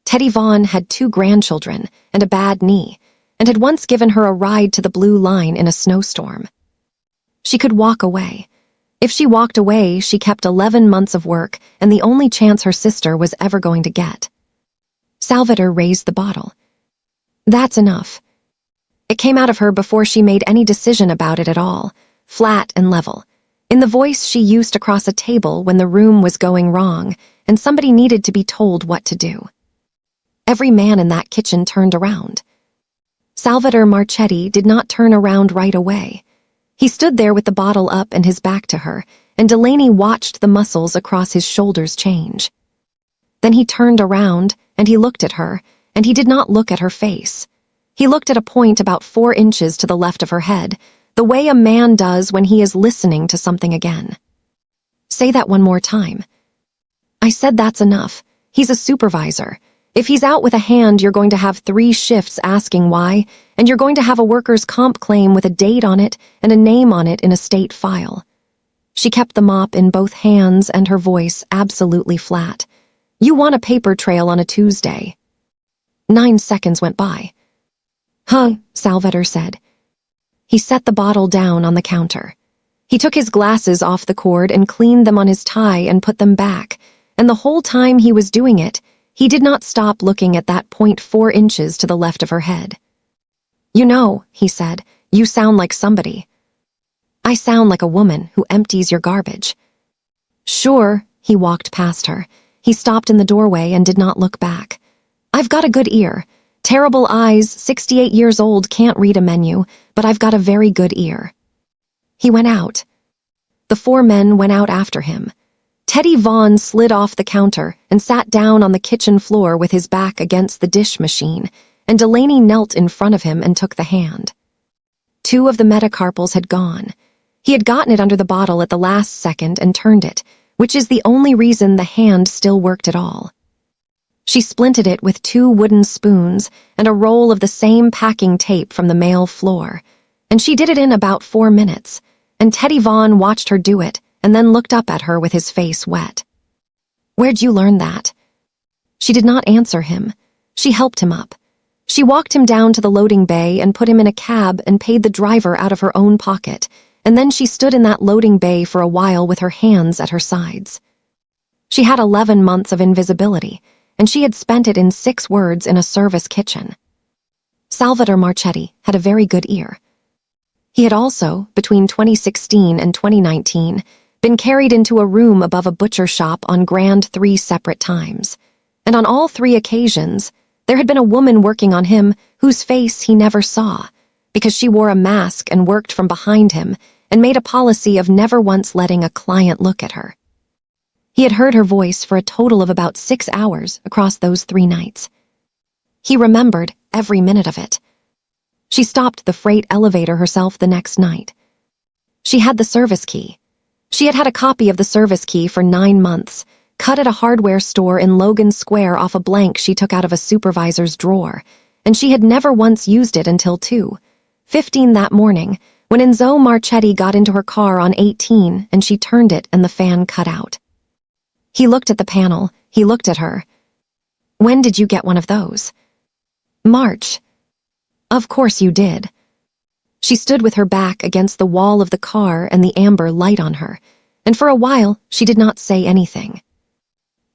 Teddy Vaughn had 2 grandchildren and a bad knee, and had once given her a ride to the Blue Line in a snowstorm. She could walk away. If she walked away, she kept 11 months of work and the only chance her sister was ever going to get. Salvador raised the bottle. That's enough. It came out of her before she made any decision about it at all, flat and level, in the voice she used across a table when the room was going wrong and somebody needed to be told what to do. Every man in that kitchen turned around. Salvador Marchetti did not turn around right away. He stood there with the bottle up and his back to her, and Delaney watched the muscles across his shoulders change. Then he turned around, and he looked at her, and he did not look at her face. He looked at a point about 4 inches to the left of her head, the way a man does when he is listening to something again. Say that one more time. I said that's enough. He's a supervisor. If he's out with a hand, you're going to have 3 shifts asking why, and you're going to have a workers' comp claim with a date on it and a name on it in a state file. She kept the mop in both hands and her voice absolutely flat. You want a paper trail on a Tuesday. 9 seconds went by. Huh, Salvador said. He set the bottle down on the counter. He took his glasses off the cord and cleaned them on his tie and put them back, and the whole time he was doing it, he did not stop looking at that point 4 inches to the left of her head. You know, he said, you sound like somebody. I sound like a woman who empties your garbage. Sure, he walked past her. He stopped in the doorway and did not look back. I've got a good ear. Terrible eyes, 68 years old, can't read a menu, but I've got a very good ear. He went out. The 4 men went out after him. Teddy Vaughn slid off the counter and sat down on the kitchen floor with his back against the dish machine, and Delaney knelt in front of him and took the hand. 2 of the metacarpals had gone. He had gotten it under the bottle at the last second and turned it, which is the only reason the hand still worked at all. She splinted it with 2 wooden spoons and a roll of the same packing tape from the male floor, and she did it in about 4 minutes, and Teddy Vaughn watched her do it and then looked up at her with his face wet. Where'd you learn that? She did not answer him. She helped him up. She walked him down to the loading bay and put him in a cab and paid the driver out of her own pocket, and then she stood in that loading bay for a while with her hands at her sides. She had 11 months of invisibility, and she had spent it in 6 words in a service kitchen. Salvador Marchetti had a very good ear. He had also, between 2016 and 2019, been carried into a room above a butcher shop on Grand 3 separate times, and on all 3 occasions, there had been a woman working on him whose face he never saw, because she wore a mask and worked from behind him and made a policy of never once letting a client look at her. He had heard her voice for a total of about 6 hours across those 3 nights. He remembered every minute of it. She stopped the freight elevator herself the next night. She had the service key. She had had a copy of the service key for 9 months, cut at a hardware store in Logan Square off a blank she took out of a supervisor's drawer, and she had never once used it until 2:15 that morning, when Enzo Marchetti got into her car on 18 and she turned it and the fan cut out. He looked at the panel. He looked at her. When did you get one of those? March. Of course you did. She stood with her back against the wall of the car and the amber light on her, and for a while she did not say anything.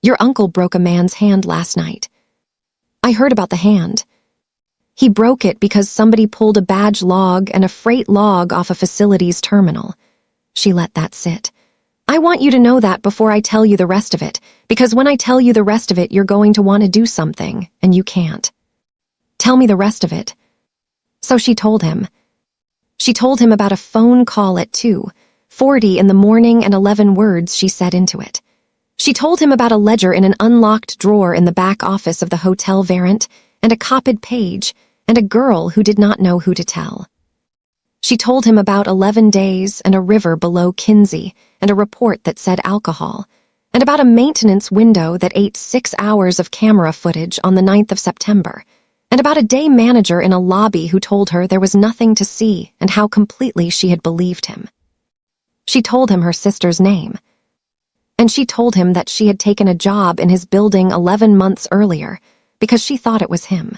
Your uncle broke a man's hand last night. I heard about the hand. He broke it because somebody pulled a badge log and a freight log off a facility's terminal. She let that sit. I want you to know that before I tell you the rest of it, because when I tell you the rest of it, you're going to want to do something, and you can't. Tell me the rest of it. So she told him. She told him about a phone call at 2:40 in the morning and 11 words she said into it. She told him about a ledger in an unlocked drawer in the back office of the Hotel Varant, and a copied page, and a girl who did not know who to tell. She told him about 11 days and a river below Kinsey, and a report that said alcohol, and about a maintenance window that ate 6 hours of camera footage on the 9th of September, and about a day manager in a lobby who told her there was nothing to see and how completely she had believed him. She told him her sister's name, and she told him that she had taken a job in his building 11 months earlier because she thought it was him.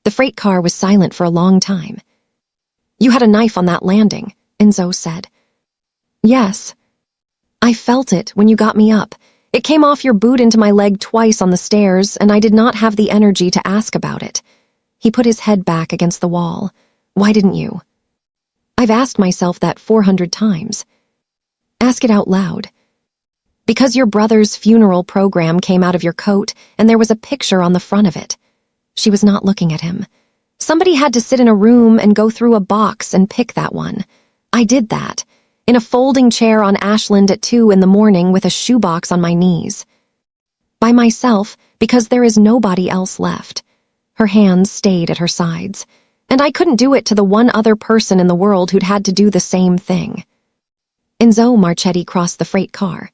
The freight car was silent for a long time. "You had a knife on that landing," Enzo said. "Yes. I felt it when you got me up. It came off your boot into my leg twice on the stairs, and I did not have the energy to ask about it." He put his head back against the wall. "Why didn't you?" "I've asked myself that 400 times. Ask it out loud." "Because your brother's funeral program came out of your coat, and there was a picture on the front of it." She was not looking at him. "Somebody had to sit in a room and go through a box and pick that one. I did that, in a folding chair on Ashland at 2 in the morning with a shoebox on my knees. By myself, because there is nobody else left." Her hands stayed at her sides. "And I couldn't do it to the one other person in the world who'd had to do the same thing." Enzo Marchetti crossed the freight car.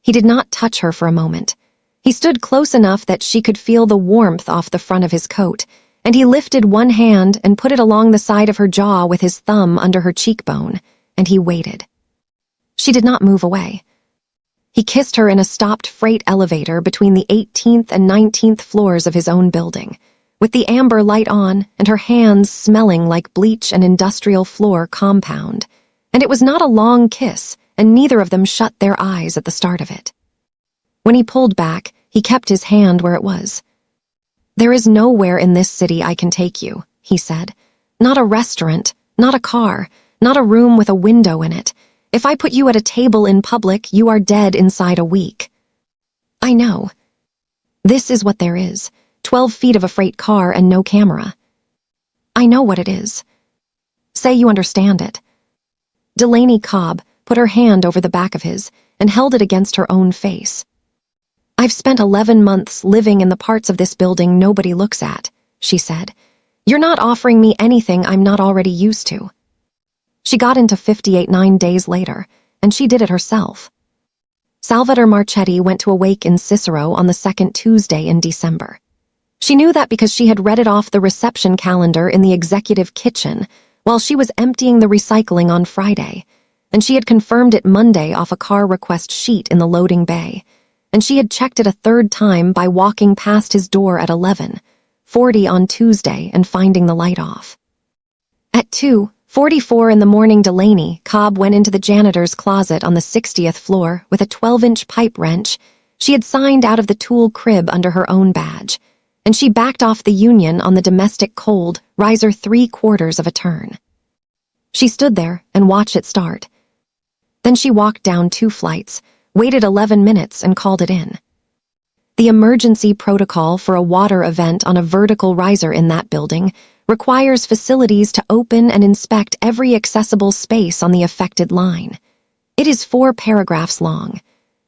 He did not touch her for a moment. He stood close enough that she could feel the warmth off the front of his coat, and he lifted one hand and put it along the side of her jaw with his thumb under her cheekbone, and he waited. She did not move away. He kissed her in a stopped freight elevator between the 18th and 19th floors of his own building, with the amber light on and her hands smelling like bleach and industrial floor compound. And it was not a long kiss, and neither of them shut their eyes at the start of it. When he pulled back, he kept his hand where it was. "There is nowhere in this city I can take you," he said. "Not a restaurant, not a car, not a room with a window in it. If I put you at a table in public, you are dead inside a week." "I know. This is what there is, 12 feet of a freight car and no camera." "I know what it is. Say you understand it." Delaney Cobb put her hand over the back of his and held it against her own face. "I've spent 11 months living in the parts of this building nobody looks at," she said. "You're not offering me anything I'm not already used to." She got into 58 9 days later, and she did it herself. Salvatore Marchetti went to a wake in Cicero on the second Tuesday in December. She knew that because she had read it off the reception calendar in the executive kitchen while she was emptying the recycling on Friday, and she had confirmed it Monday off a car request sheet in the loading bay, and she had checked it a third time by walking past his door at 11:40 on Tuesday and finding the light off. At 2:44 in the morning, Delaney Cobb went into the janitor's closet on the 60th floor with a 12-inch pipe wrench she had signed out of the tool crib under her own badge, and she backed off the union on the domestic cold riser 3/4 of a turn. She stood there and watched it start. Then she walked down 2 flights, waited 11 minutes, and called it in. The emergency protocol for a water event on a vertical riser in that building requires facilities to open and inspect every accessible space on the affected line. It is 4 paragraphs long.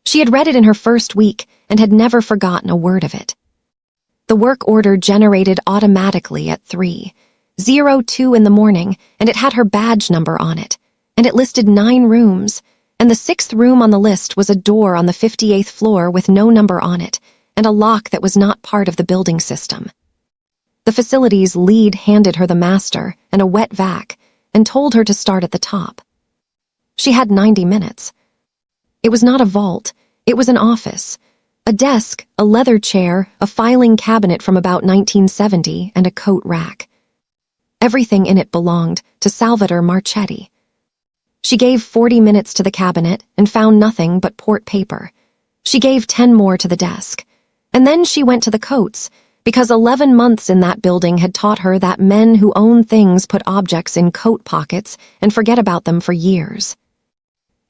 She had read it in her first week and had never forgotten a word of it. The work order generated automatically at 3:02 in the morning, and it had her badge number on it, and it listed 9 rooms, and the 6th room on the list was a door on the 58th floor with no number on it, and a lock that was not part of the building system. The facility's lead handed her the master and a wet vac and told her to start at the top. She had 90 minutes. It was not a vault, it was an office. A desk, a leather chair, a filing cabinet from about 1970, and a coat rack. Everything in it belonged to Salvatore Marchetti. She gave 40 minutes to the cabinet and found nothing but port paper. She gave 10 more to the desk. And then she went to the coats, because 11 months in that building had taught her that men who own things put objects in coat pockets and forget about them for years.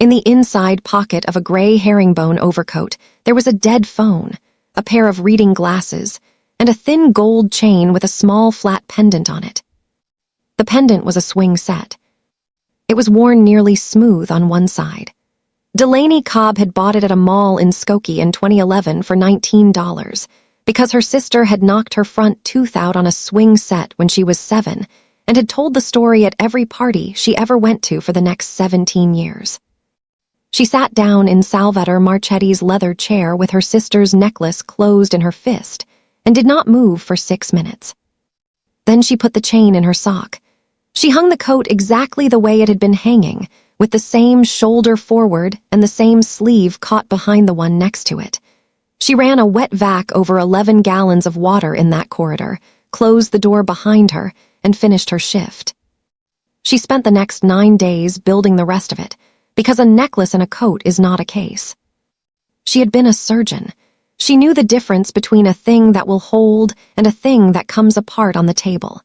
In the inside pocket of a gray herringbone overcoat, there was a dead phone, a pair of reading glasses, and a thin gold chain with a small flat pendant on it. The pendant was a swing set. It was worn nearly smooth on one side. Delaney Cobb had bought it at a mall in Skokie in 2011 for $19 because her sister had knocked her front tooth out on a swing set when she was 7 and had told the story at every party she ever went to for the next 17 years. She sat down in Salvatore Marchetti's leather chair with her sister's necklace closed in her fist and did not move for 6 minutes. Then she put the chain in her sock. She hung the coat exactly the way it had been hanging, with the same shoulder forward and the same sleeve caught behind the one next to it. She ran a wet vac over 11 gallons of water in that corridor, closed the door behind her, and finished her shift. She spent the next 9 days building the rest of it, because a necklace and a coat is not a case. She had been a surgeon. She knew the difference between a thing that will hold and a thing that comes apart on the table.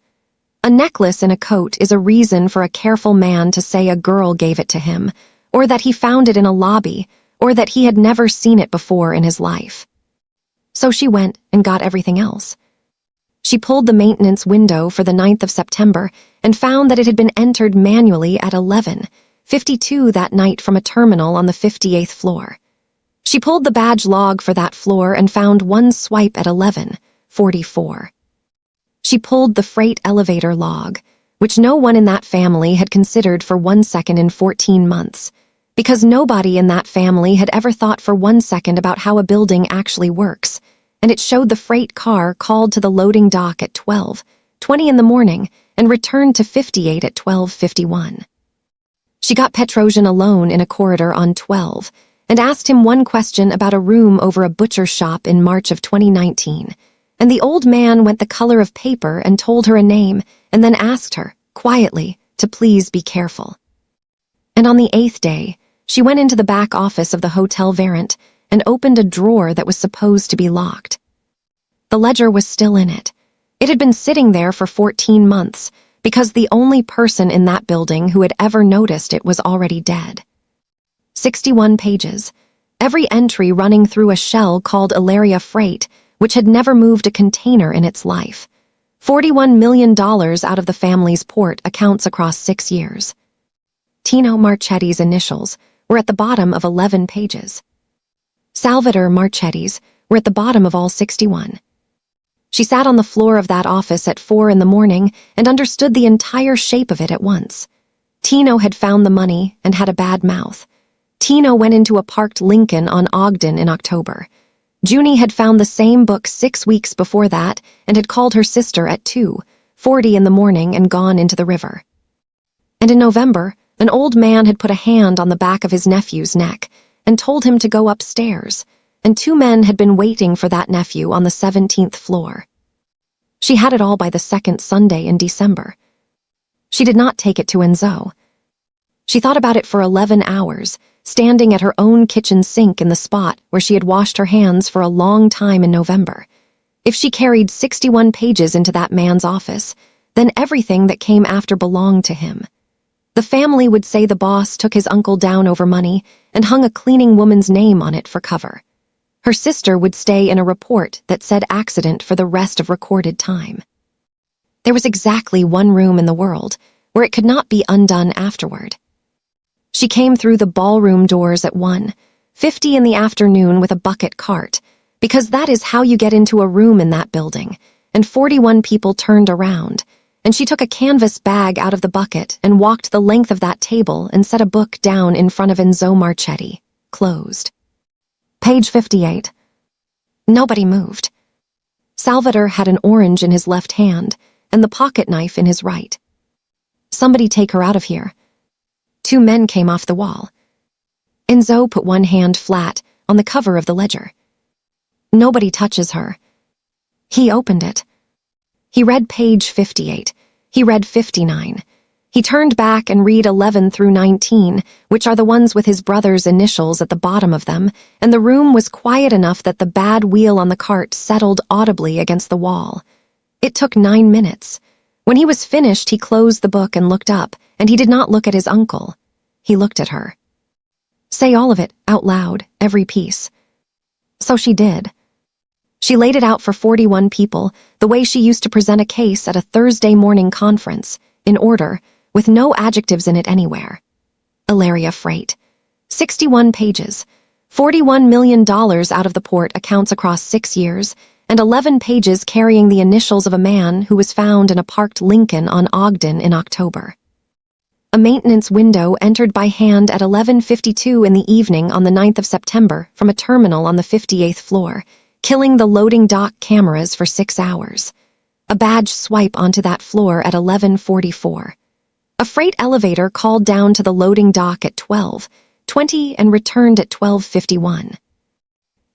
A necklace in a coat is a reason for a careful man to say a girl gave it to him, or that he found it in a lobby, or that he had never seen it before in his life. So she went and got everything else. She pulled the maintenance window for the 9th of September and found that it had been entered manually at 11:52 that night from a terminal on the 58th floor. She pulled the badge log for that floor and found one swipe at 11:44. She pulled the freight elevator log, which no one in that family had considered for 1 second in 14 months, because nobody in that family had ever thought for 1 second about how a building actually works, and it showed the freight car called to the loading dock at 12:20 in the morning and returned to 58 at 12:51. She got Petrosian alone in a corridor on 12 and asked him one question about a room over a butcher shop in March of 2019, and the old man went the color of paper and told her a name and then asked her, quietly, to please be careful. And on the 8th day, she went into the back office of the Hotel Varant and opened a drawer that was supposed to be locked. The ledger was still in it. It had been sitting there for 14 months because the only person in that building who had ever noticed it was already dead. 61 pages, every entry running through a shell called Ilaria Freight, which had never moved a container in its life. $41 million out of the family's port accounts across 6 years. Tino Marchetti's initials were at the bottom of 11 pages. Salvatore Marchetti's were at the bottom of all 61. She sat on the floor of that office at 4 in the morning and understood the entire shape of it at once. Tino had found the money and had a bad mouth. Tino went into a parked Lincoln on Ogden in October. Junie had found the same book 6 weeks before that and had called her sister at 2:40 in the morning and gone into the river. And in November, an old man had put a hand on the back of his nephew's neck and told him to go upstairs, and 2 men had been waiting for that nephew on the 17th floor. She had it all by the 2nd Sunday in December. She did not take it to Enzo. She thought about it for 11 hours, standing at her own kitchen sink in the spot where she had washed her hands for a long time in November. If she carried 61 pages into that man's office, then everything that came after belonged to him. The family would say the boss took his uncle down over money and hung a cleaning woman's name on it for cover. Her sister would stay in a report that said accident for the rest of recorded time. There was exactly one room in the world where it could not be undone afterward. She came through the ballroom doors at 1:50 in the afternoon with a bucket cart, because that is how you get into a room in that building, and 41 people turned around, and she took a canvas bag out of the bucket and walked the length of that table and set a book down in front of Enzo Marchetti, closed. Page 58. Nobody moved. Salvatore had an orange in his left hand and the pocket knife in his right. Somebody take her out of here. 2 men came off the wall. Enzo put one hand flat on the cover of the ledger. Nobody touches her. He opened it. He read page 58. He read 59. He turned back and read 11 through 19, which are the ones with his brother's initials at the bottom of them, and the room was quiet enough that the bad wheel on the cart settled audibly against the wall. It took 9 minutes. When he was finished, he closed the book and looked up, and he did not look at his uncle. He looked at her. Say all of it, out loud, every piece. So she did. She laid it out for 41 people, the way she used to present a case at a Thursday morning conference, in order, with no adjectives in it anywhere. Ilaria Freight. 61 pages. $41 million out of the port accounts across 6 years, and 11 pages carrying the initials of a man who was found in a parked Lincoln on Ogden in October. A maintenance window entered by hand at 11:52 in the evening on the 9th of September from a terminal on the 58th floor, killing the loading dock cameras for 6 hours. A badge swipe onto that floor at 11:44. A freight elevator called down to the loading dock at 12:20 and returned at 12:51.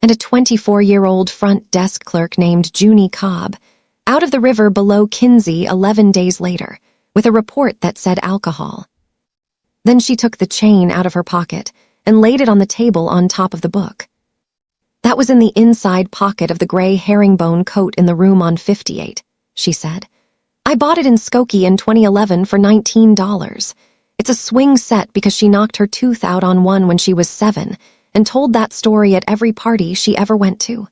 And a 24-year-old front desk clerk named Delaney Cobb, out of the river below Kinsey 11 days later, with a report that said alcohol. Then she took the chain out of her pocket and laid it on the table on top of the book. That was in the inside pocket of the gray herringbone coat in the room on 58, she said. I bought it in Skokie in 2011 for $19. It's a swing set because she knocked her tooth out on one when she was 7 and told that story at every party she ever went to.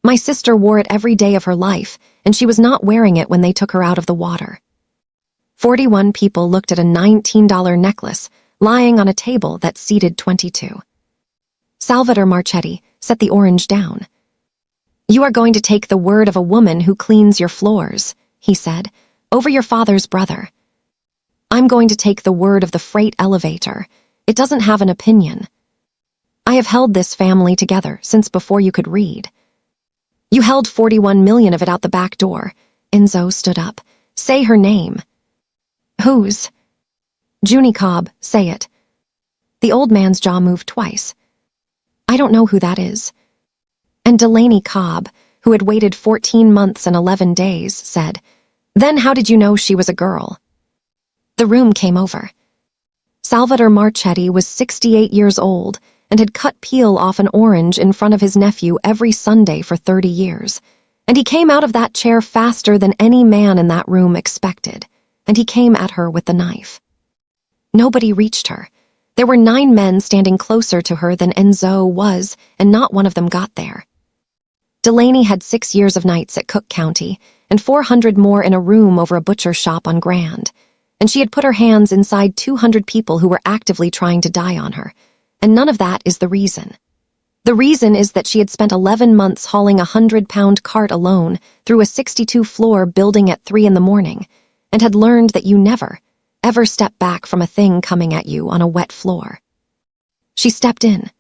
My sister wore it every day of her life, and she was not wearing it when they took her out of the water. 41 people looked at a $19 necklace lying on a table that seated 22. Salvatore Marchetti set the orange down. You are going to take the word of a woman who cleans your floors, he said, over your father's brother. I'm going to take the word of the freight elevator. It doesn't have an opinion. I have held this family together since before you could read. You held 41 million of it out the back door. Enzo stood up. Say her name. Whose? Delaney Cobb, say it. The old man's jaw moved twice. I don't know who that is. And Delaney Cobb, who had waited 14 months and 11 days, said, Then how did you know she was a girl? The room came over. Salvatore Marchetti was 68 years old and had cut peel off an orange in front of his nephew every Sunday for 30 years. And he came out of that chair faster than any man in that room expected, and he came at her with the knife. Nobody reached her. There were 9 men standing closer to her than Enzo was, and not one of them got there. Delaney had 6 years of nights at Cook County, and 400 more in a room over a butcher shop on Grand, and she had put her hands inside 200 people who were actively trying to die on her. And none of that is the reason. The reason is that she had spent 11 months hauling a 100-pound cart alone through a 62-floor building at 3 in the morning, and had learned that you never, ever step back from a thing coming at you on a wet floor. She stepped in.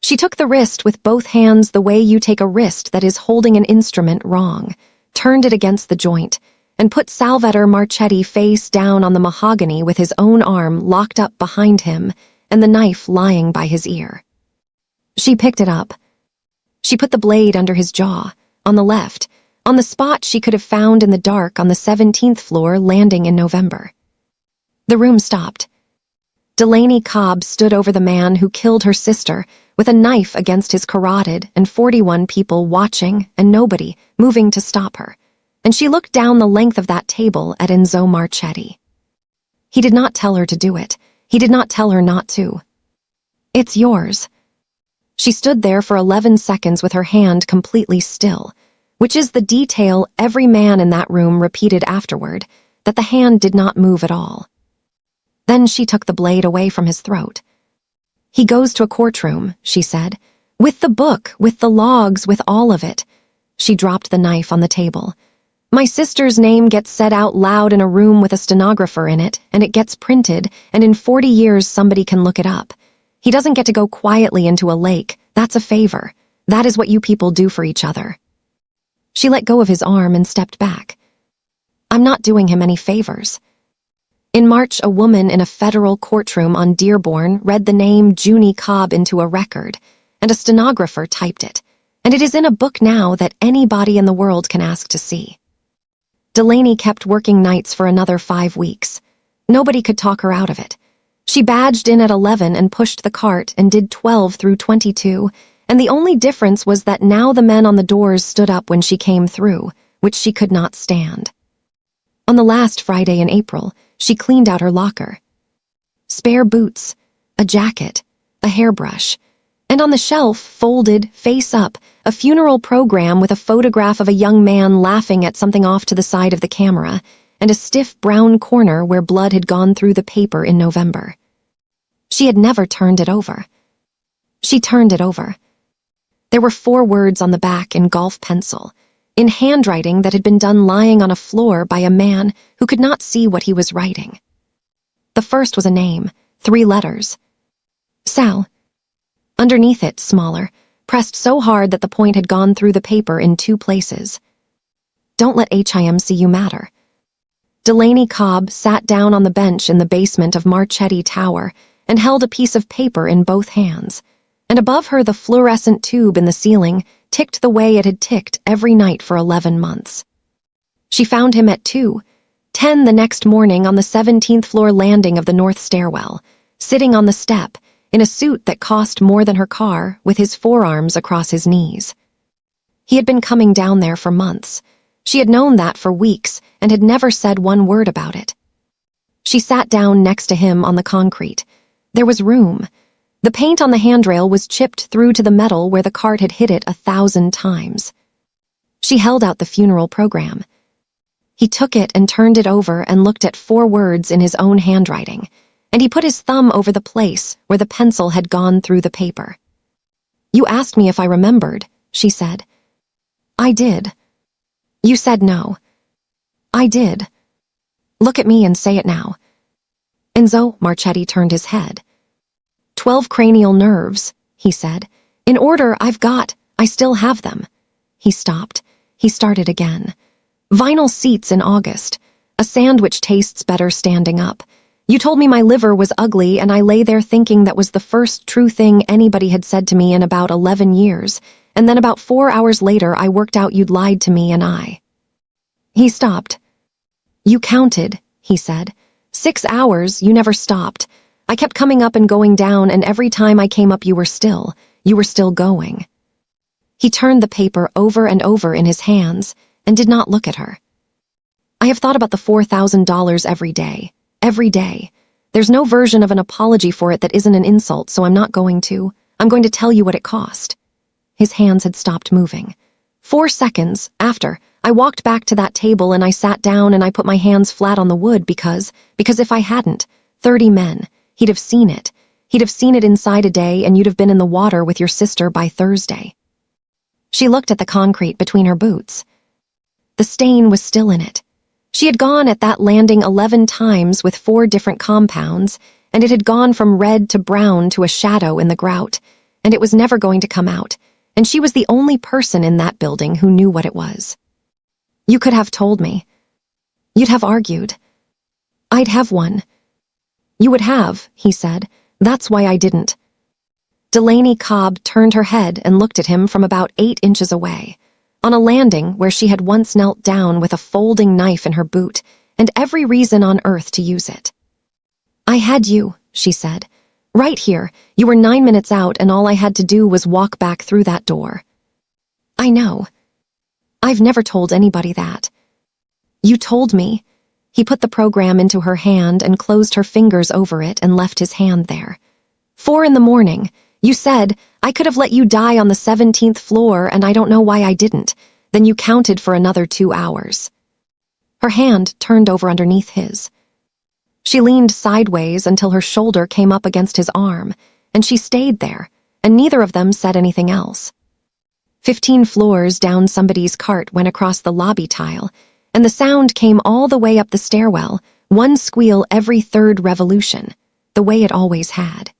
She took the wrist with both hands the way you take a wrist that is holding an instrument wrong, turned it against the joint, and put Salvatore Marchetti face down on the mahogany with his own arm locked up behind him and the knife lying by his ear. She picked it up. She put the blade under his jaw, on the left, on the spot she could have found in the dark on the 17th floor landing in November. The room stopped. Delaney Cobb stood over the man who killed her sister with a knife against his carotid and 41 people watching and nobody moving to stop her, and she looked down the length of that table at Enzo Marchetti. He did not tell her to do it. He did not tell her not to. It's yours. She stood there for 11 seconds with her hand completely still, which is the detail every man in that room repeated afterward, that the hand did not move at all. Then she took the blade away from his throat. He goes to a courtroom, she said, with the book, with the logs, with all of it. She dropped the knife on the table. My sister's name gets said out loud in a room with a stenographer in it, and it gets printed, and in 40 years somebody can look it up. He doesn't get to go quietly into a lake. That's a favor. That is what you people do for each other. She let go of his arm and stepped back. I'm not doing him any favors. In March, a woman in a federal courtroom on Dearborn read the name Delaney Cobb into a record, and a stenographer typed it, and it is in a book now that anybody in the world can ask to see. Delaney kept working nights for another 5 weeks. Nobody could talk her out of it. She badged in at 11 and pushed the cart and did 12 through 22, and the only difference was that now the men on the doors stood up when she came through, which she could not stand. On the last Friday in April, she cleaned out her locker. Spare boots, a jacket, a hairbrush, and on the shelf, folded, face up, a funeral program with a photograph of a young man laughing at something off to the side of the camera, and a stiff brown corner where blood had gone through the paper in November. She had never turned it over. She turned it over. There were 4 words on the back in golf pencil, in handwriting that had been done lying on a floor by a man who could not see what he was writing. The first was a name, 3 letters. Sal. Underneath it, smaller, pressed so hard that the point had gone through the paper in 2 places. Don't let HIM see you matter. Delaney Cobb sat down on the bench in the basement of Marchetti Tower and held a piece of paper in both hands, and above her the fluorescent tube in the ceiling ticked the way it had ticked every night for 11 months. She found him at 2:10 the next morning on the 17th floor landing of the north stairwell, sitting on the step, in a suit that cost more than her car, with his forearms across his knees. He had been coming down there for months. She had known that for weeks and had never said one word about it. She sat down next to him on the concrete. There was room. The paint on the handrail was chipped through to the metal where the cart had hit it 1,000 times. She held out the funeral program. He took it and turned it over and looked at 4 words in his own handwriting, and he put his thumb over the place where the pencil had gone through the paper. "You asked me if I remembered," she said. "I did." "You said no." "I did." "Look at me and say it now." Enzo Marchetti turned his head. 12 cranial nerves, he said. "In order, I still have them." He stopped. He started again. "Vinyl seats in August. A sandwich tastes better standing up. You told me my liver was ugly, and I lay there thinking that was the first true thing anybody had said to me in about 11 years, and then about 4 hours later I worked out you'd lied to me and I—" He stopped. "You counted," he said. 6 hours, you never stopped. I kept coming up and going down, and every time I came up you were still going." He turned the paper over and over in his hands and did not look at her. "I have thought about the $4,000 every day. Every day. There's no version of an apology for it that isn't an insult, so I'm not going to. I'm going to tell you what it cost." His hands had stopped moving. 4 seconds after, I walked back to that table and I sat down and I put my hands flat on the wood because if I hadn't, 30 men, he'd have seen it. He'd have seen it inside a day, and you'd have been in the water with your sister by Thursday. She looked at the concrete between her boots. The stain was still in it. She had gone at that landing 11 times with 4 different compounds, and it had gone from red to brown to a shadow in the grout, and it was never going to come out, and she was the only person in that building who knew what it was. "You could have told me. You'd have argued. I'd have won." "You would have," he said. "That's why I didn't." Delaney Cobb turned her head and looked at him from about 8 inches away, on a landing where she had once knelt down with a folding knife in her boot and every reason on earth to use it. "I had you," she said. "Right here. You were 9 minutes out, and all I had to do was walk back through that door." "I know. I've never told anybody that." "You told me." He put the program into her hand and closed her fingers over it and left his hand there. 4 in the morning. You said, "I could have let you die on the 17th floor, and I don't know why I didn't." Then you counted for another 2 hours. Her hand turned over underneath his. She leaned sideways until her shoulder came up against his arm, and she stayed there, and neither of them said anything else. 15 floors down, somebody's cart went across the lobby tile, and the sound came all the way up the stairwell, one squeal every 3rd revolution, the way it always had.